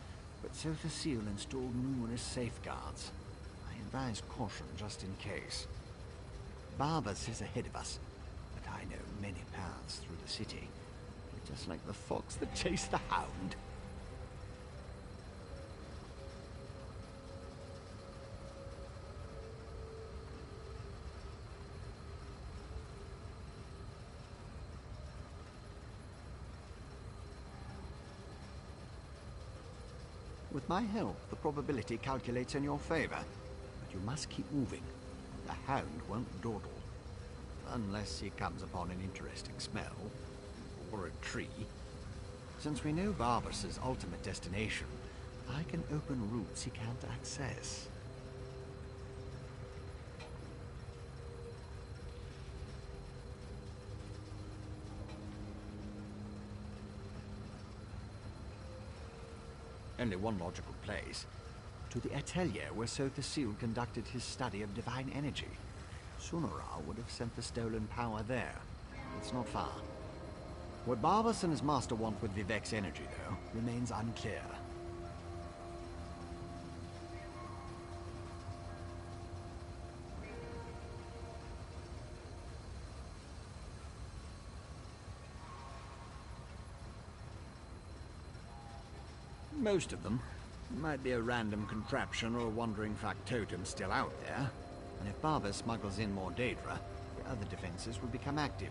but Sotha Seal installed numerous safeguards. I advise caution just in case. Barbas is ahead of us, but I know many paths through the city. Just like the fox that chased the hound. With my help, the probability calculates in your favor. But you must keep moving. The hound won't dawdle. Unless he comes upon an interesting smell. Or a tree. Since we know Barbas's ultimate destination, I can open routes he can't access. Only one logical place. To the atelier where Sotha Seal conducted his study of divine energy. Sunara would have sent the stolen power there. It's not far. What Barbas and his master want with Vivek's energy, though, remains unclear. Most of them. Might be a random contraption or a wandering factotum still out there. And if Barbas smuggles in more Daedra, the other defenses will become active.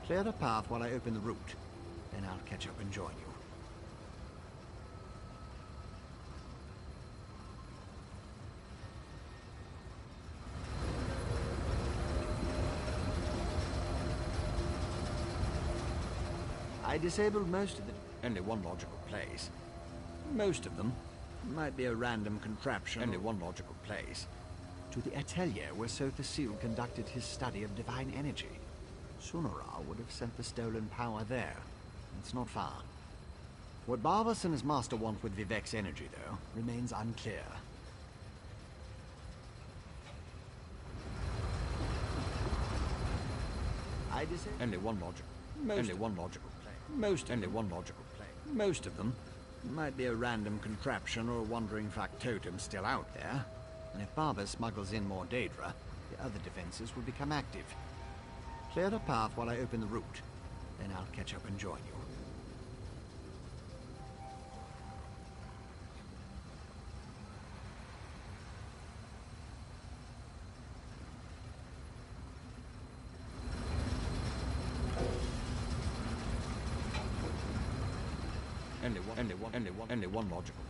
Clear the path while I open the route. Then I'll catch up and join you. I disabled most of the... Only one logical place. Most of them. Might be a random contraption. Only one logical place. To the atelier where Sotha Seal conducted his study of divine energy. Sunara would have sent the stolen power there. It's not far. What Barbas and his master want with Vivek's energy, though, remains unclear. I disabled... Only one logical... Only one logical place. Only one logical place. Most of them. Might be a random contraption or a wandering factotum still out there. And if Barbas smuggles in more Daedra, the other defenses will become active. Clear the path while I open the route. Then I'll catch up and join you. Only one logical.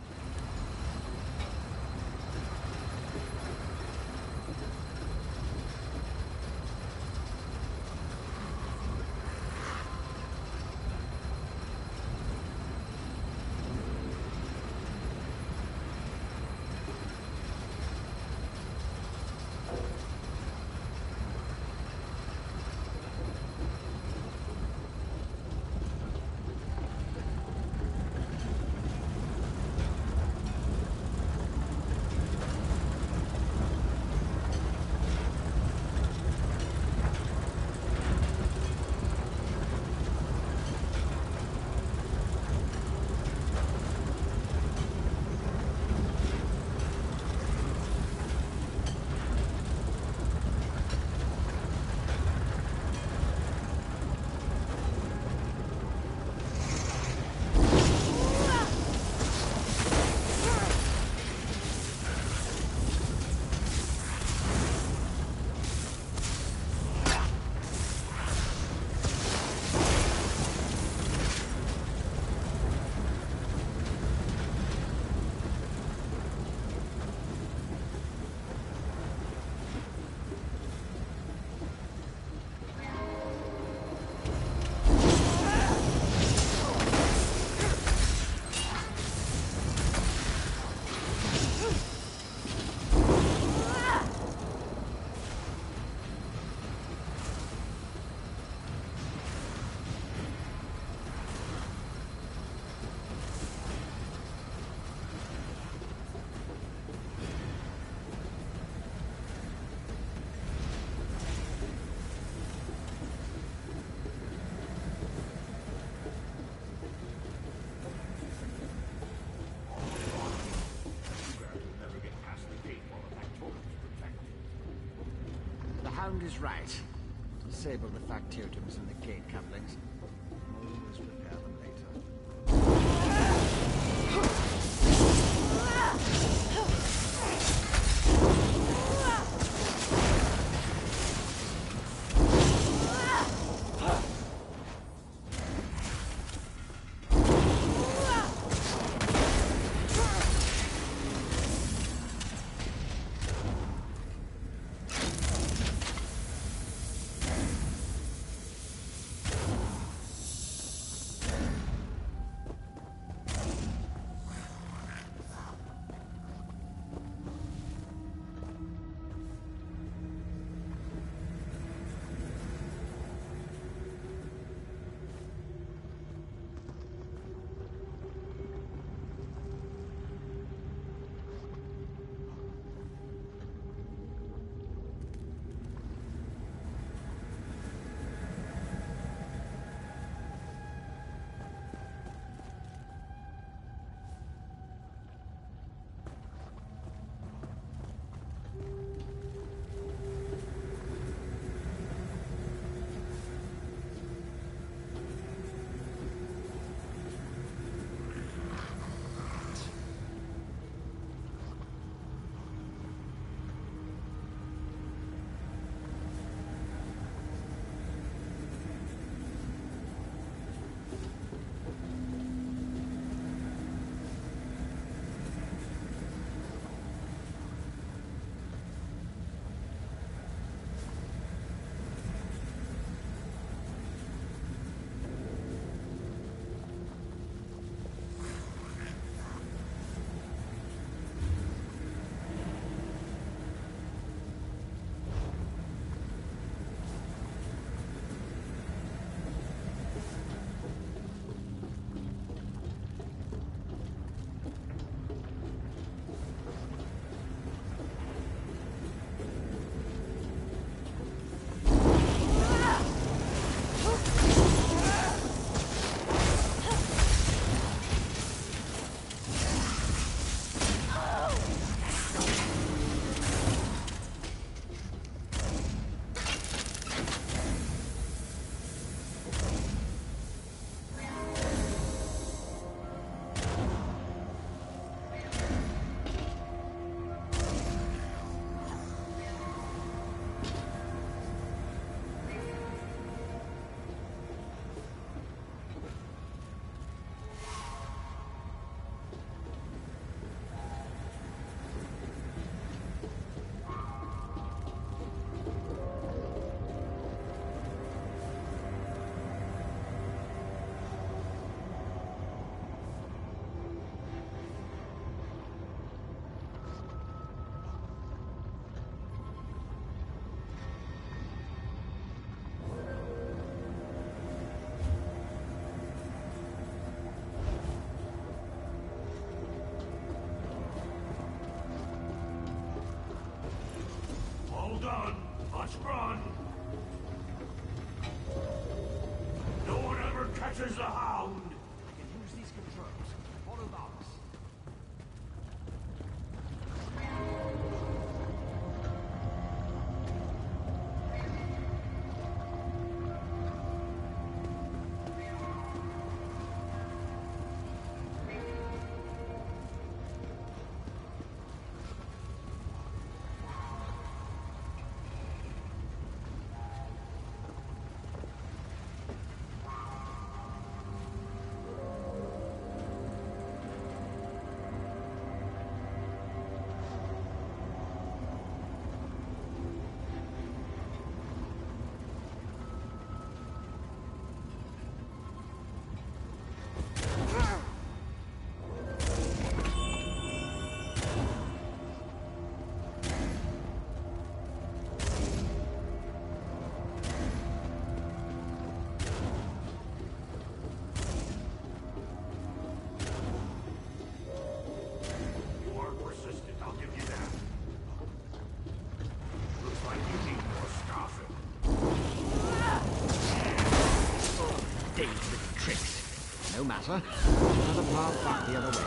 Hound is right. Disable the factotums and the gate couplings. Always repair them later. Let's run! No one ever catches the hound! I can use these controls. Follow Varus. No matter. Another path back the other way.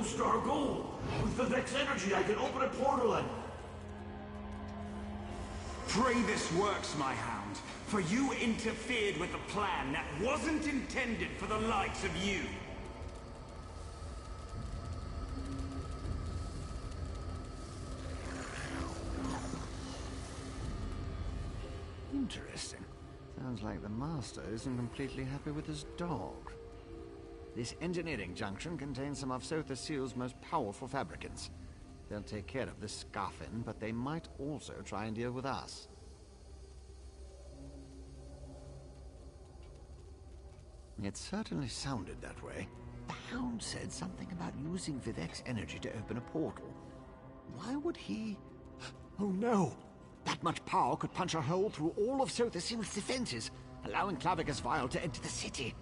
Star Gold! With the Vex energy, I can open a portal and... Pray this works, my hound, for you interfered with a plan that wasn't intended for the likes of you. Interesting. Sounds like the Master isn't completely happy with his dog. This engineering junction contains some of Sotha Seal's most powerful fabricants. They'll take care of this Scarfin, but they might also try and deal with us. It certainly sounded that way. The Hound said something about using Vivek's energy to open a portal. Why would he... Oh no! That much power could punch a hole through all of Sotha Seal's defenses, allowing Clavicus Vial to enter the city.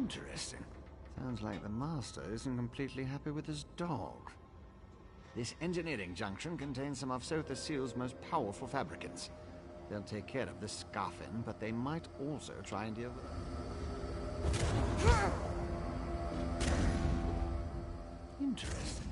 Interesting. Sounds like the Master isn't completely happy with his dog. This engineering junction contains some of Sotha Seal's most powerful fabricants. They'll take care of this Scarfin, but they might also try and deal with... Interesting.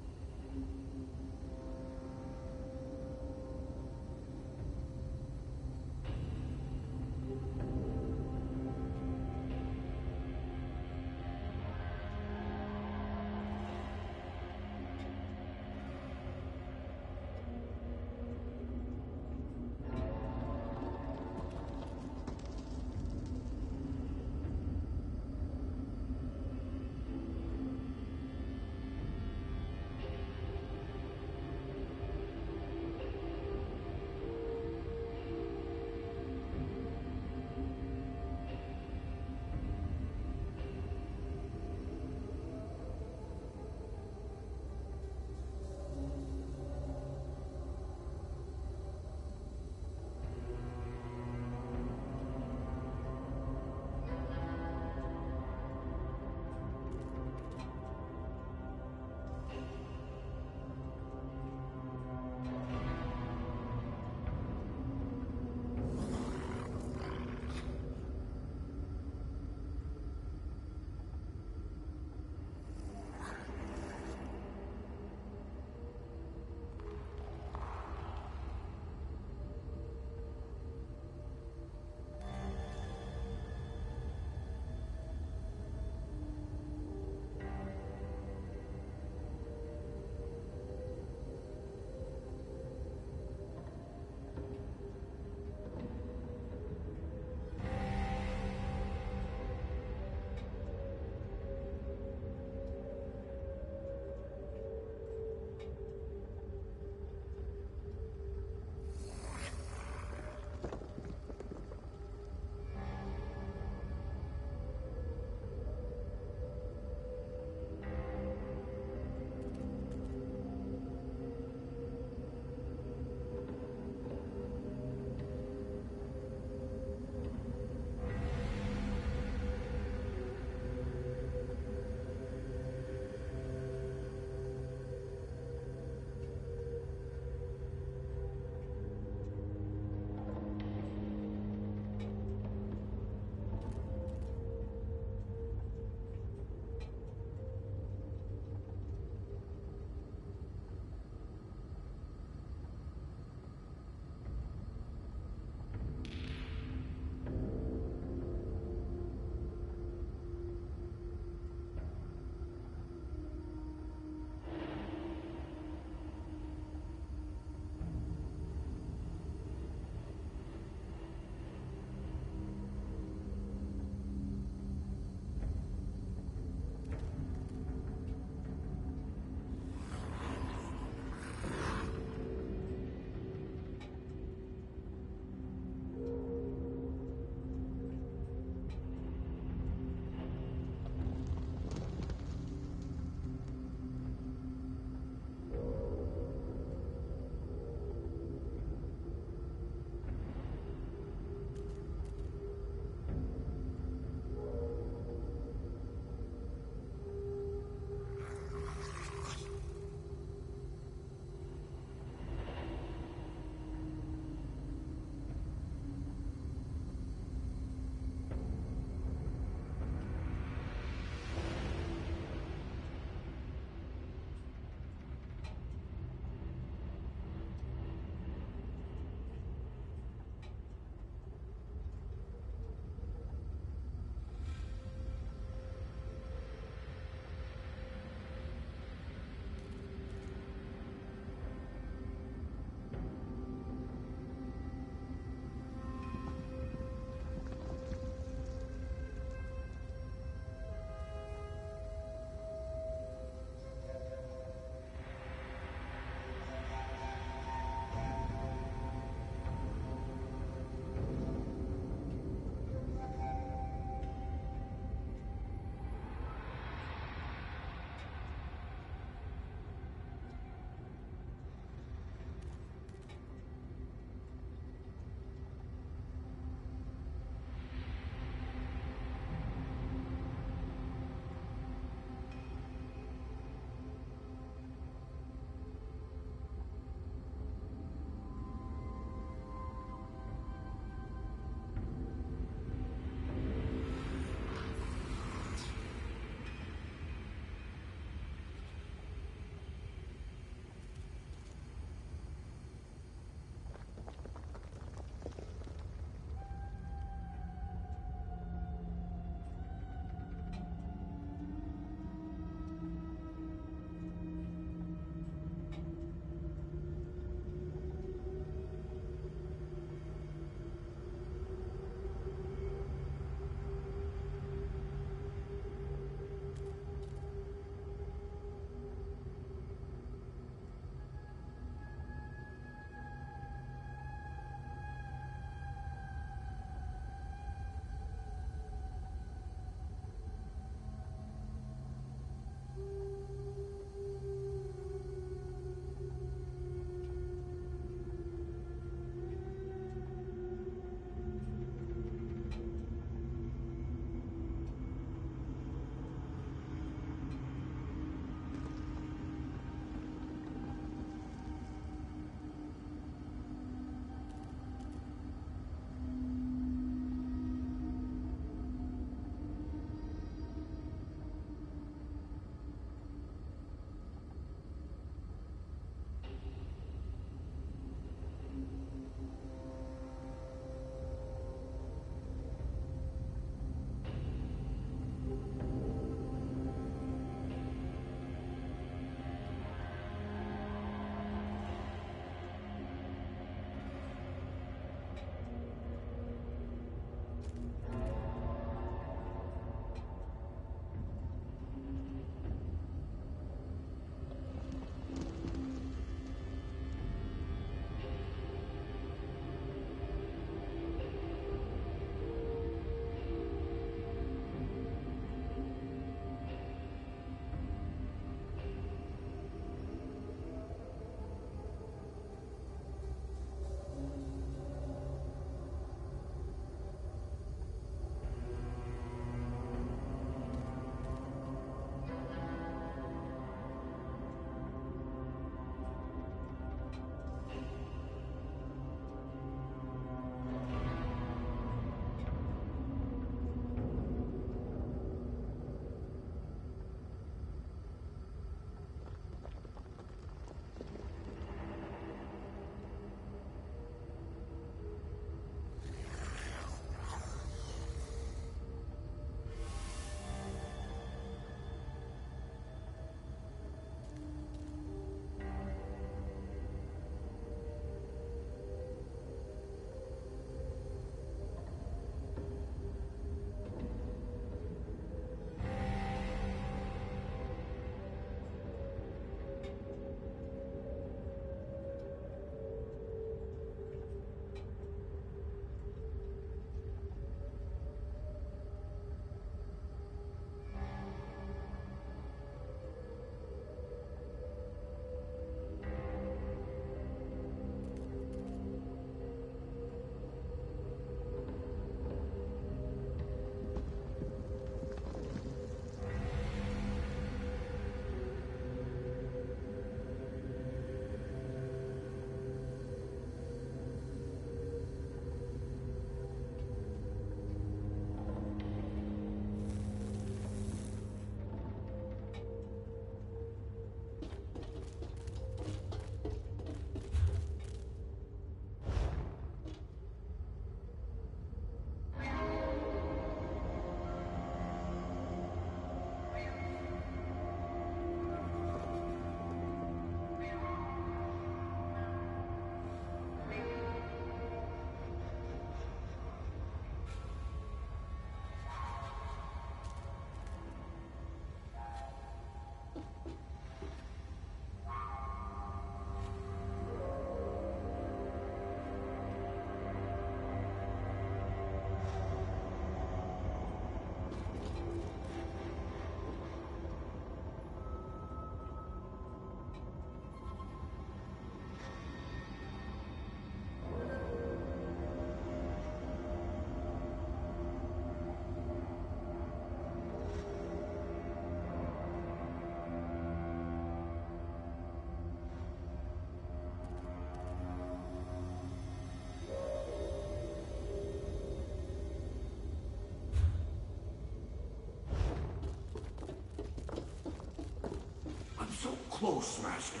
close, Master.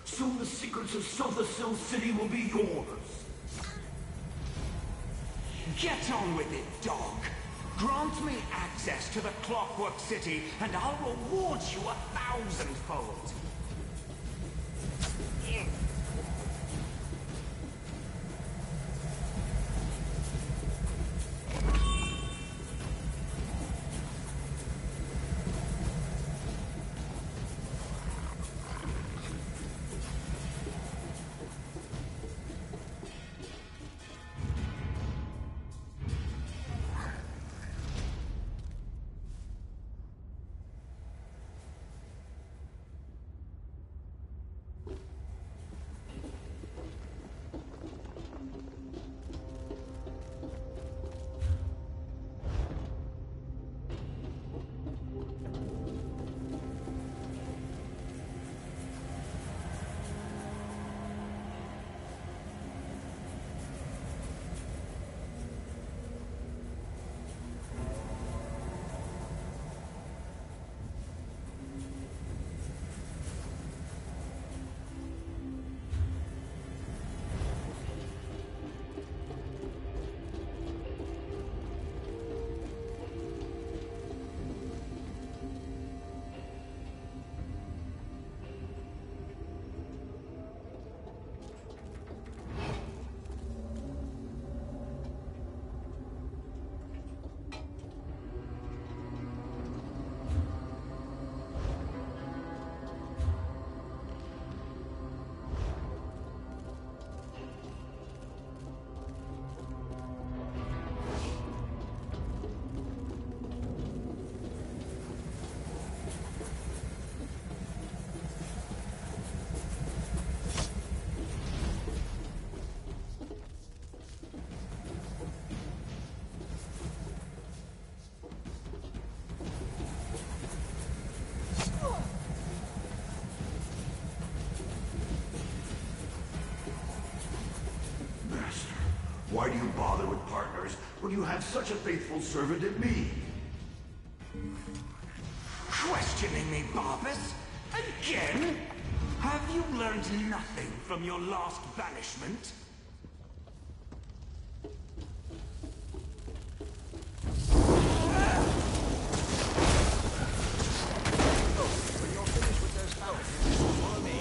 Soon the secrets of Sothasil City will be yours. Get on with it, dog. Grant me access to the Clockwork City, and I'll reward you 1,000-fold. Why do you bother with partners when you have such a faithful servant in me? Questioning me, Barbas? Again? Have you learned nothing from your last banishment? When you're finished with those fountains, follow me.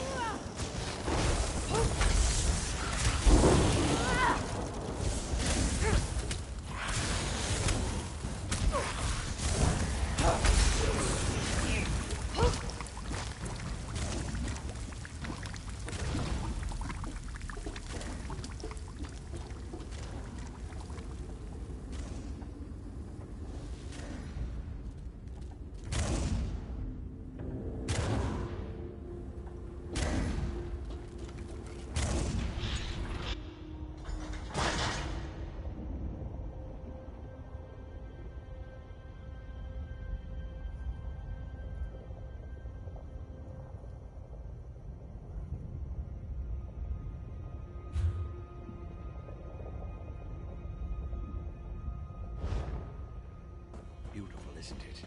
Beautiful, isn't it?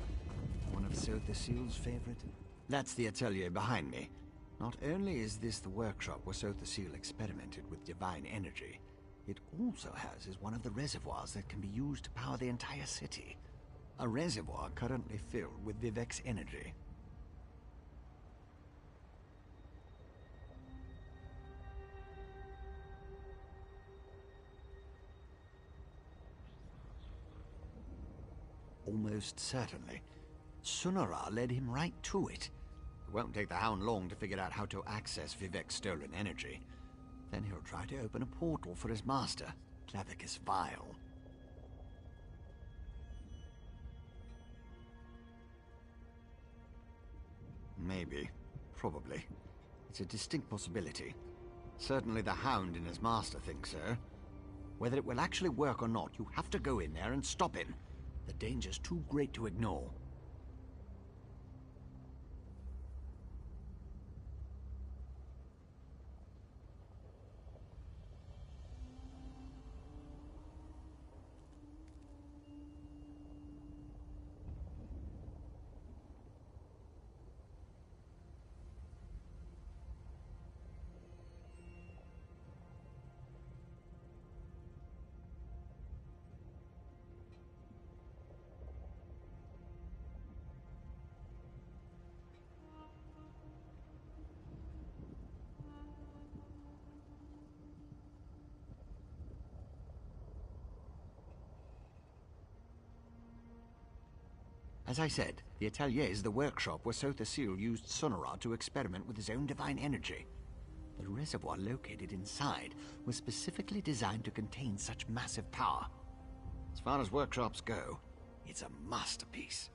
One of Sothasil's favorite? That's the atelier behind me. Not only is this the workshop where Sothasil experimented with divine energy, it also houses one of the reservoirs that can be used to power the entire city. A reservoir currently filled with Vivek's energy. Almost certainly. Sunara led him right to it. It won't take the Hound long to figure out how to access Vivek's stolen energy. Then he'll try to open a portal for his master, Clavicus Vile. Maybe. Probably. It's a distinct possibility. Certainly the Hound and his master think so. Whether it will actually work or not, you have to go in there and stop him. The danger's too great to ignore. As I said, the atelier is the workshop where Sotha Seal used Sunara to experiment with his own divine energy. The reservoir located inside was specifically designed to contain such massive power. As far as workshops go, it's a masterpiece.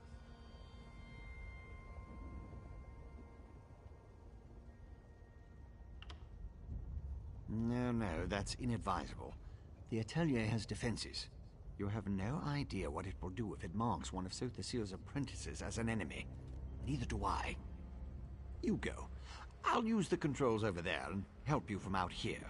No, that's inadvisable. The atelier has defenses. You have no idea what it will do if it marks one of Sotha Seal's apprentices as an enemy. Neither do I. You go. I'll use the controls over there and help you from out here.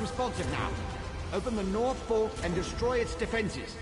Responsive now. Open the north vault and destroy its defenses.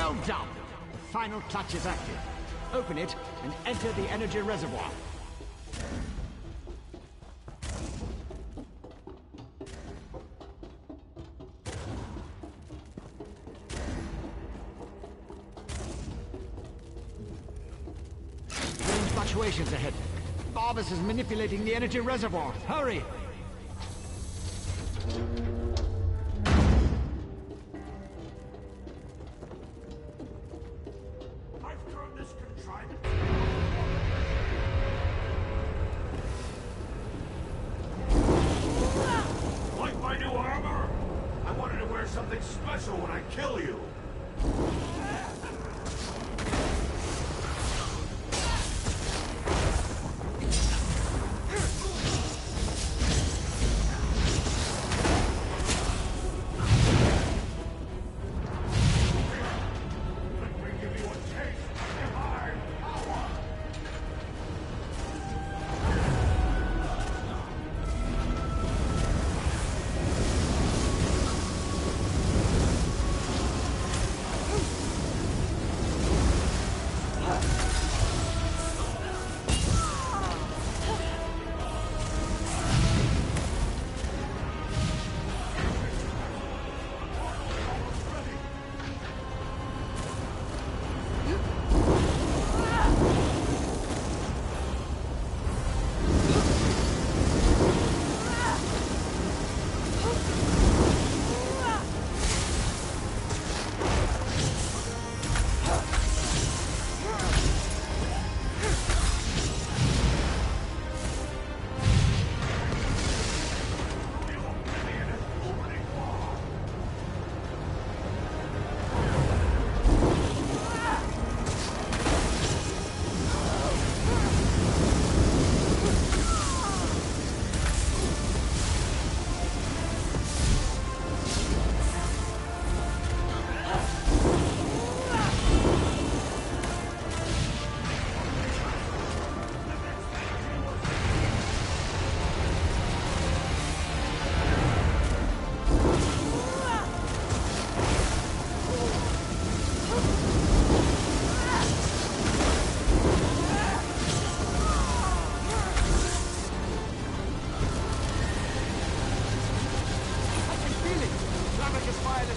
Well done! The final clutch is active. Open it and enter the energy reservoir. Strange fluctuations ahead. Barbas is manipulating the energy reservoir. Hurry! I've turned this contrivance. Like my new armor? I wanted to wear something special when I kill you.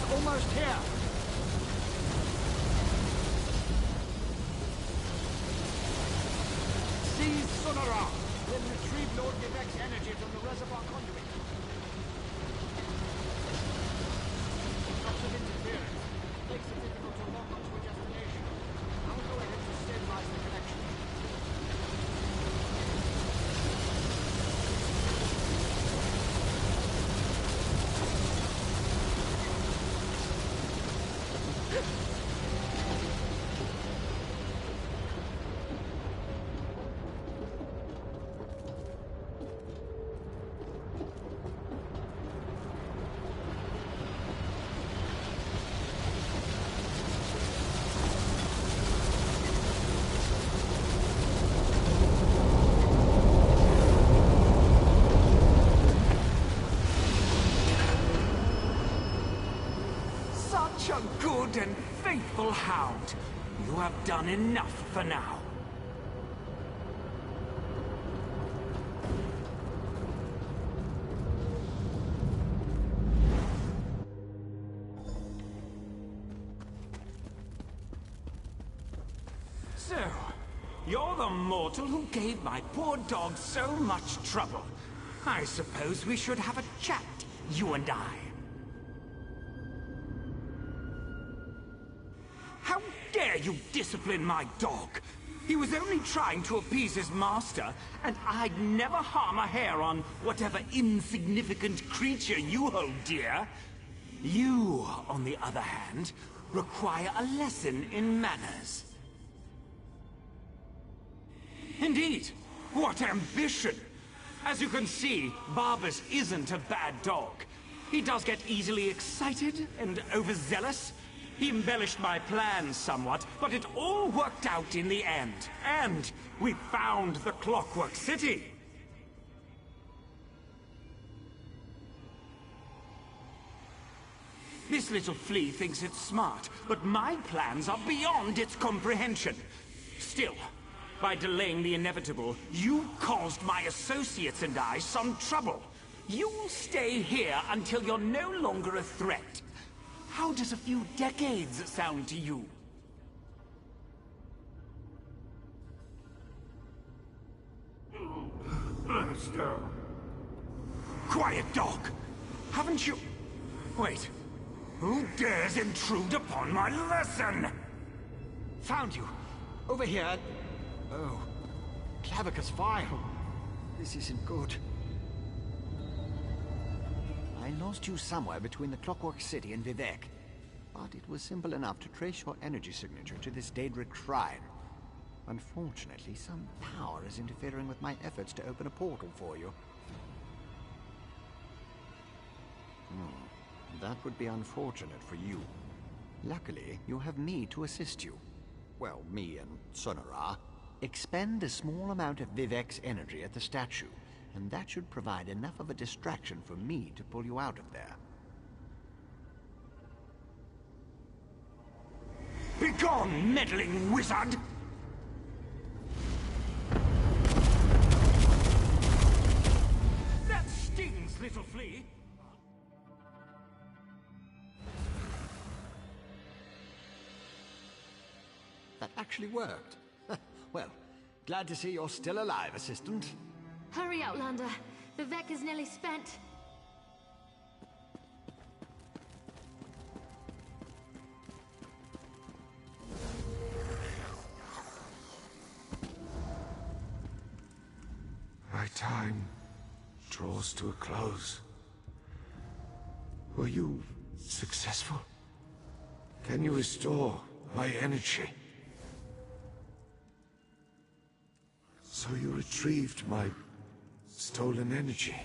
Almost here. Seize Sonora. Then retrieve Lord Vivek's energy from the reservoir conduit. Lots of interference. Makes it difficult to lock onto a destination. I'll go ahead to stabilize the connection. Such a good and faithful hound. You have done enough for now. So, you're the mortal who gave my poor dog so much trouble. I suppose we should have a chat, you and I. How dare you discipline my dog? He was only trying to appease his master, and I'd never harm a hair on whatever insignificant creature you hold dear. You, on the other hand, require a lesson in manners. Indeed, what ambition! As you can see, Barbas isn't a bad dog. He does get easily excited and overzealous. He embellished my plans somewhat, but it all worked out in the end. And we found the Clockwork City. This This little flea thinks it's smart, but my plans are beyond its comprehension. Still, by delaying the inevitable, you caused my associates and I some trouble. You will stay here until you're no longer a threat. How does a few decades sound to you? Quiet, dog! Haven't you... Wait. Who dares intrude upon my lesson? Found you. Over here. Oh. Clavicus file. This isn't good. I lost you somewhere between the Clockwork City and Vivec. But it was simple enough to trace your energy signature to this Daedric shrine. Unfortunately, some power is interfering with my efforts to open a portal for you. That would be unfortunate for you. Luckily, you have me to assist you. Well, me and Sonara. Expend a small amount of Vivec's energy at the statue, and that should provide enough of a distraction for me to pull you out of there. Begone, meddling wizard! That stings, little flea! That actually worked. Well, glad to see you're still alive, Assistant. Hurry, Outlander. Vivec is nearly spent. My time draws to a close. Were you successful? Can you restore my energy? So you retrieved my stolen energy.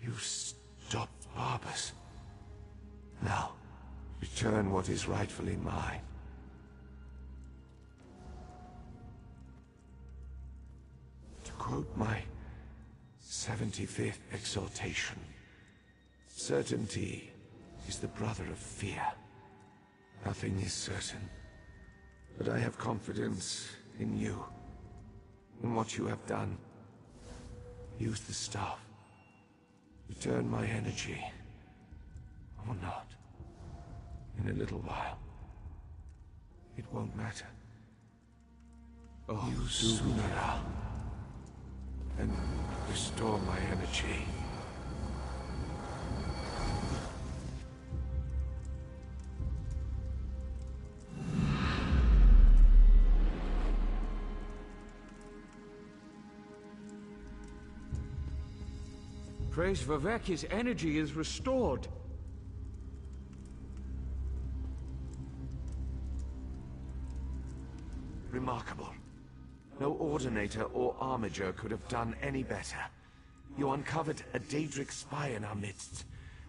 You stopped Barbas. Now, return what is rightfully mine. To quote my 75th exhortation, certainty is the brother of fear. Nothing is certain, but I have confidence in you. In what you have done. Use the staff. Return my energy. Or not. In a little while. It won't matter. Oh, use Sunara. And restore my energy. Praise Vivec, his energy is restored. Remarkable. No Ordinator or Armiger could have done any better. You uncovered a Daedric spy in our midst,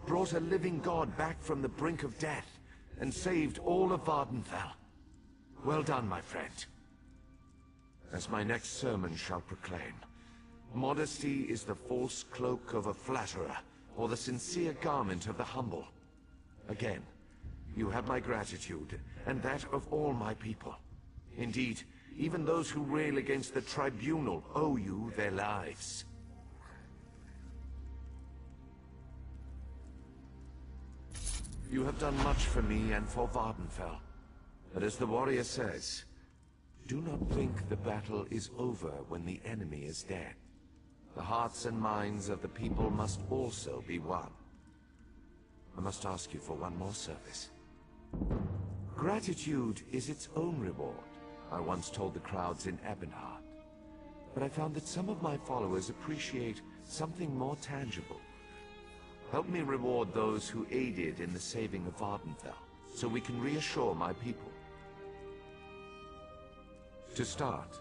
brought a living god back from the brink of death, and saved all of Vardenfell. Well done, my friend. As my next sermon shall proclaim, modesty is the false cloak of a flatterer, or the sincere garment of the humble. Again, you have my gratitude, and that of all my people. Indeed, even those who rail against the Tribunal owe you their lives. You have done much for me and for Vardenfell. But as the warrior says, do not think the battle is over when the enemy is dead. The hearts and minds of the people must also be won. I must ask you for one more service. Gratitude is its own reward, I once told the crowds in Ebonheart. But I found that some of my followers appreciate something more tangible. Help me reward those who aided in the saving of Vardenfell, so we can reassure my people. To start,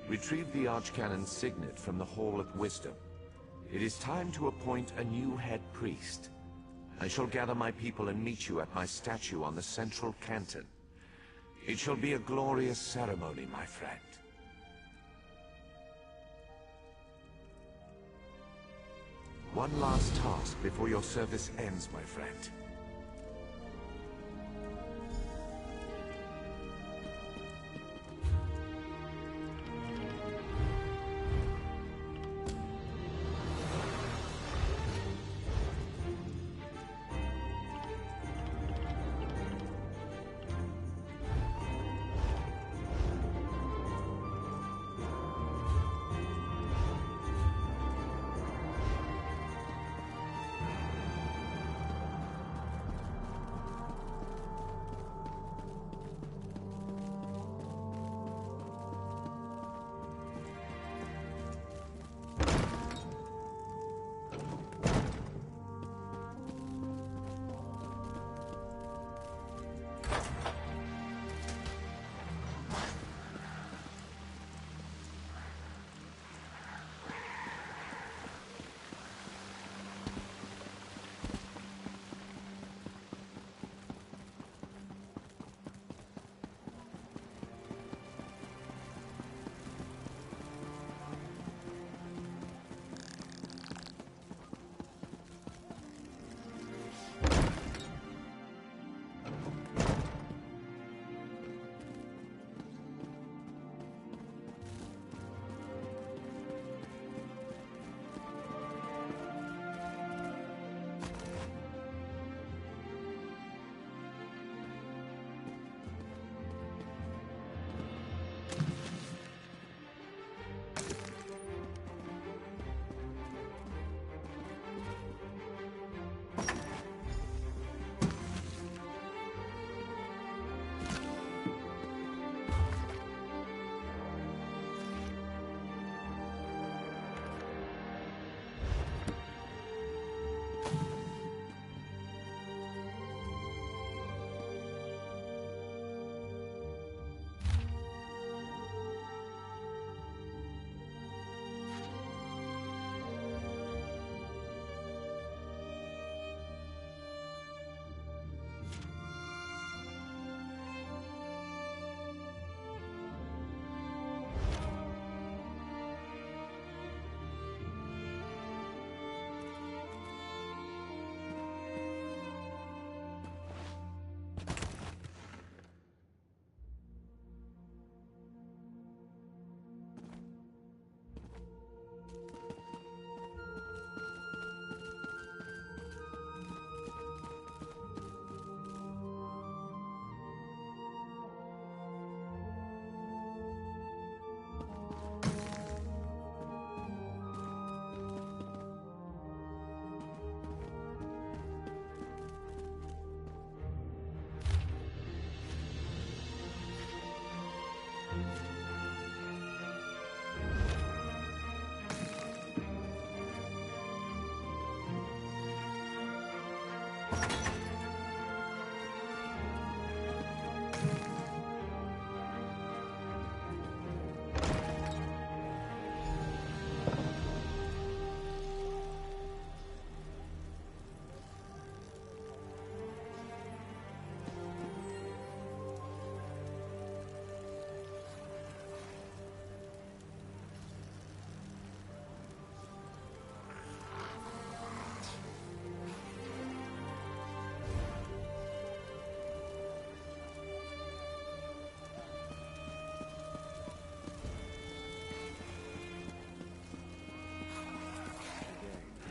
retrieve the Archcanon's signet from the Hall of Wisdom. It is time to appoint a new head priest. I shall gather my people and meet you at my statue on the central canton. It shall be a glorious ceremony, my friend. One last task before your service ends, my friend.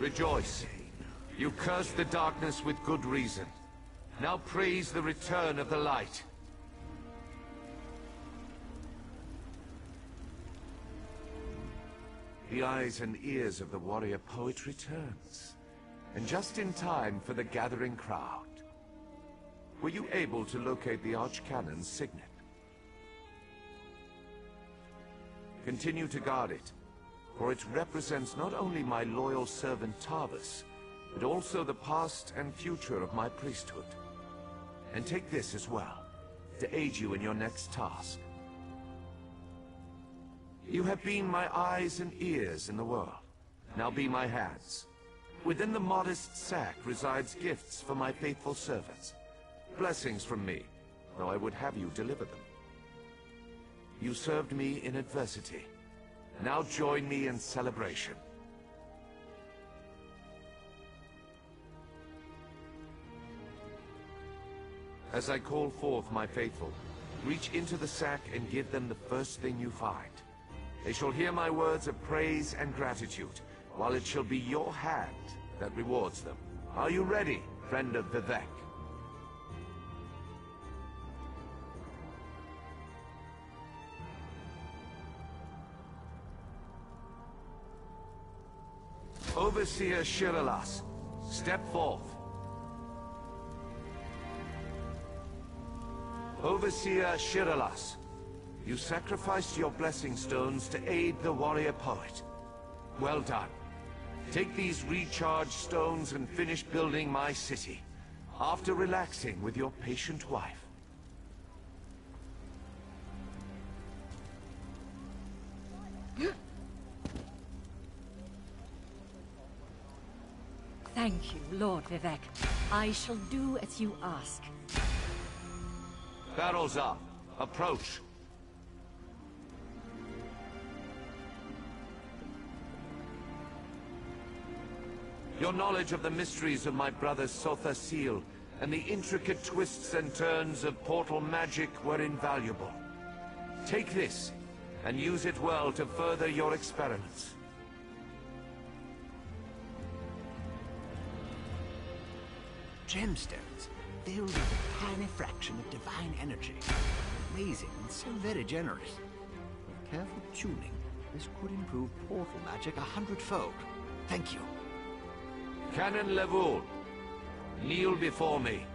Rejoice. You cursed the darkness with good reason. Now praise the return of the light. The eyes and ears of the warrior poet returns. And just in time for the gathering crowd. Were you able to locate the Archcannon's signet? Continue to guard it, for it represents not only my loyal servant Tarvis, but also the past and future of my priesthood. And take this as well, to aid you in your next task. You have been my eyes and ears in the world. Now be my hands. Within the modest sack resides gifts for my faithful servants. Blessings from me, though I would have you deliver them. You served me in adversity. Now join me in celebration. As I call forth my faithful, reach into the sack and give them the first thing you find. They shall hear my words of praise and gratitude, while it shall be your hand that rewards them. Are you ready, friend of Vivek? Overseer Shiralas, step forth. Overseer Shiralas, you sacrificed your blessing stones to aid the warrior poet. Well done. Take these recharged stones and finish building my city, after relaxing with your patient wife. Thank you, Lord Vivek. I shall do as you ask. Barrels up. Approach. Your knowledge of the mysteries of my brother Sotha Seal and the intricate twists and turns of portal magic were invaluable. Take this, and use it well to further your experiments. Gemstones, filled with a tiny fraction of divine energy. Amazing and so very generous. With careful tuning, this could improve portal magic 100-fold. Thank you. Canon Levoul, kneel before me.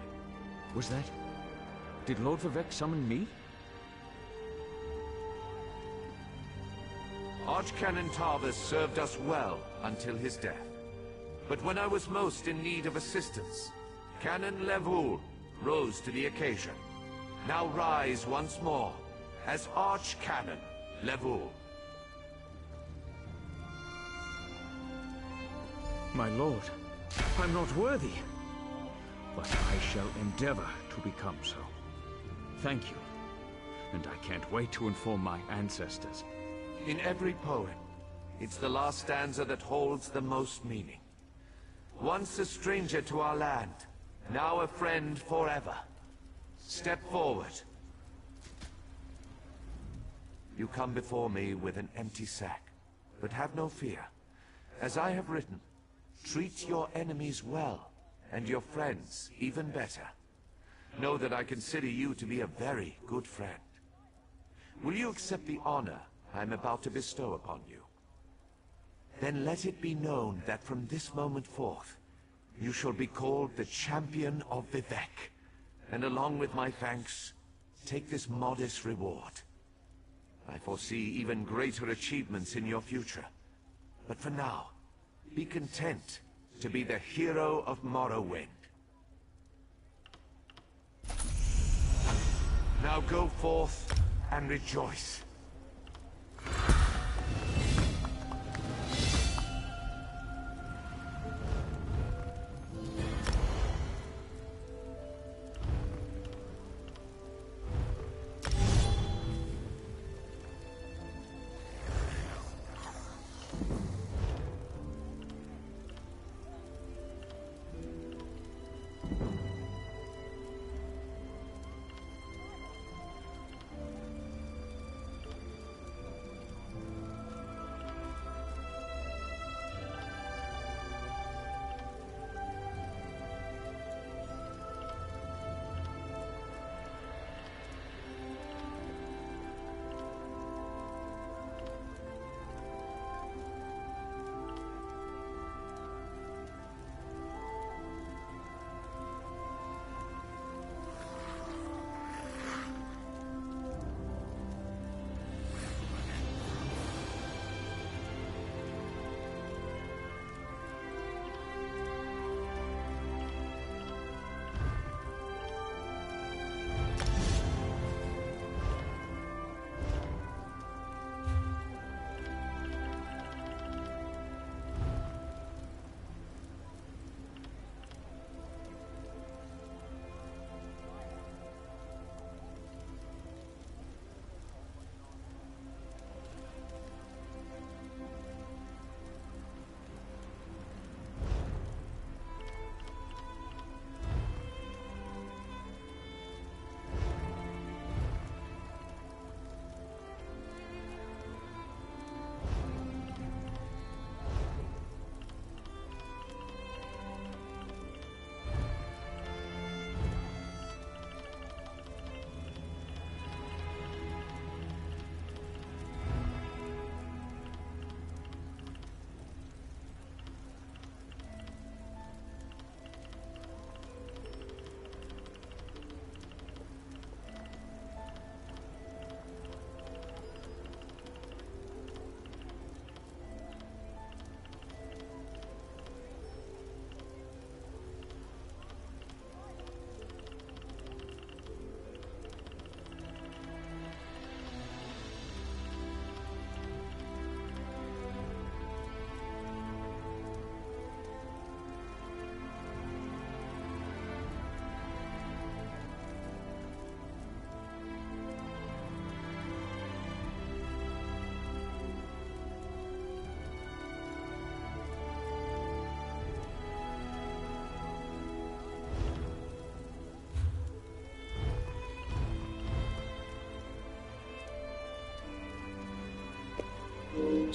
Was that... Did Lord Vivek summon me? Archcanon Tarvis served us well until his death. But when I was most in need of assistance, Canon Levoul rose to the occasion. Now rise once more as Archcanon Levoul. My lord, I'm not worthy. But I shall endeavor to become so. Thank you. And I can't wait to inform my ancestors. In every poem, it's the last stanza that holds the most meaning. Once a stranger to our land, now a friend forever. Step forward. You come before me with an empty sack, but have no fear. As I have written, treat your enemies well, and your friends even better. Know that I consider you to be a very good friend. Will you accept the honor I'm about to bestow upon you? Then let it be known that from this moment forth, you shall be called the Champion of Vivek, and along with my thanks, take this modest reward. I foresee even greater achievements in your future. But for now, be content to be the hero of Morrowind. Now go forth and rejoice.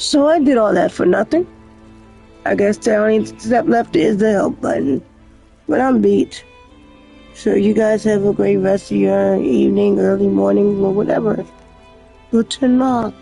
So I did all that for nothing. I guess the only step left is the help button. But I'm beat. So you guys have a great rest of your evening, early morning, or whatever. Good night.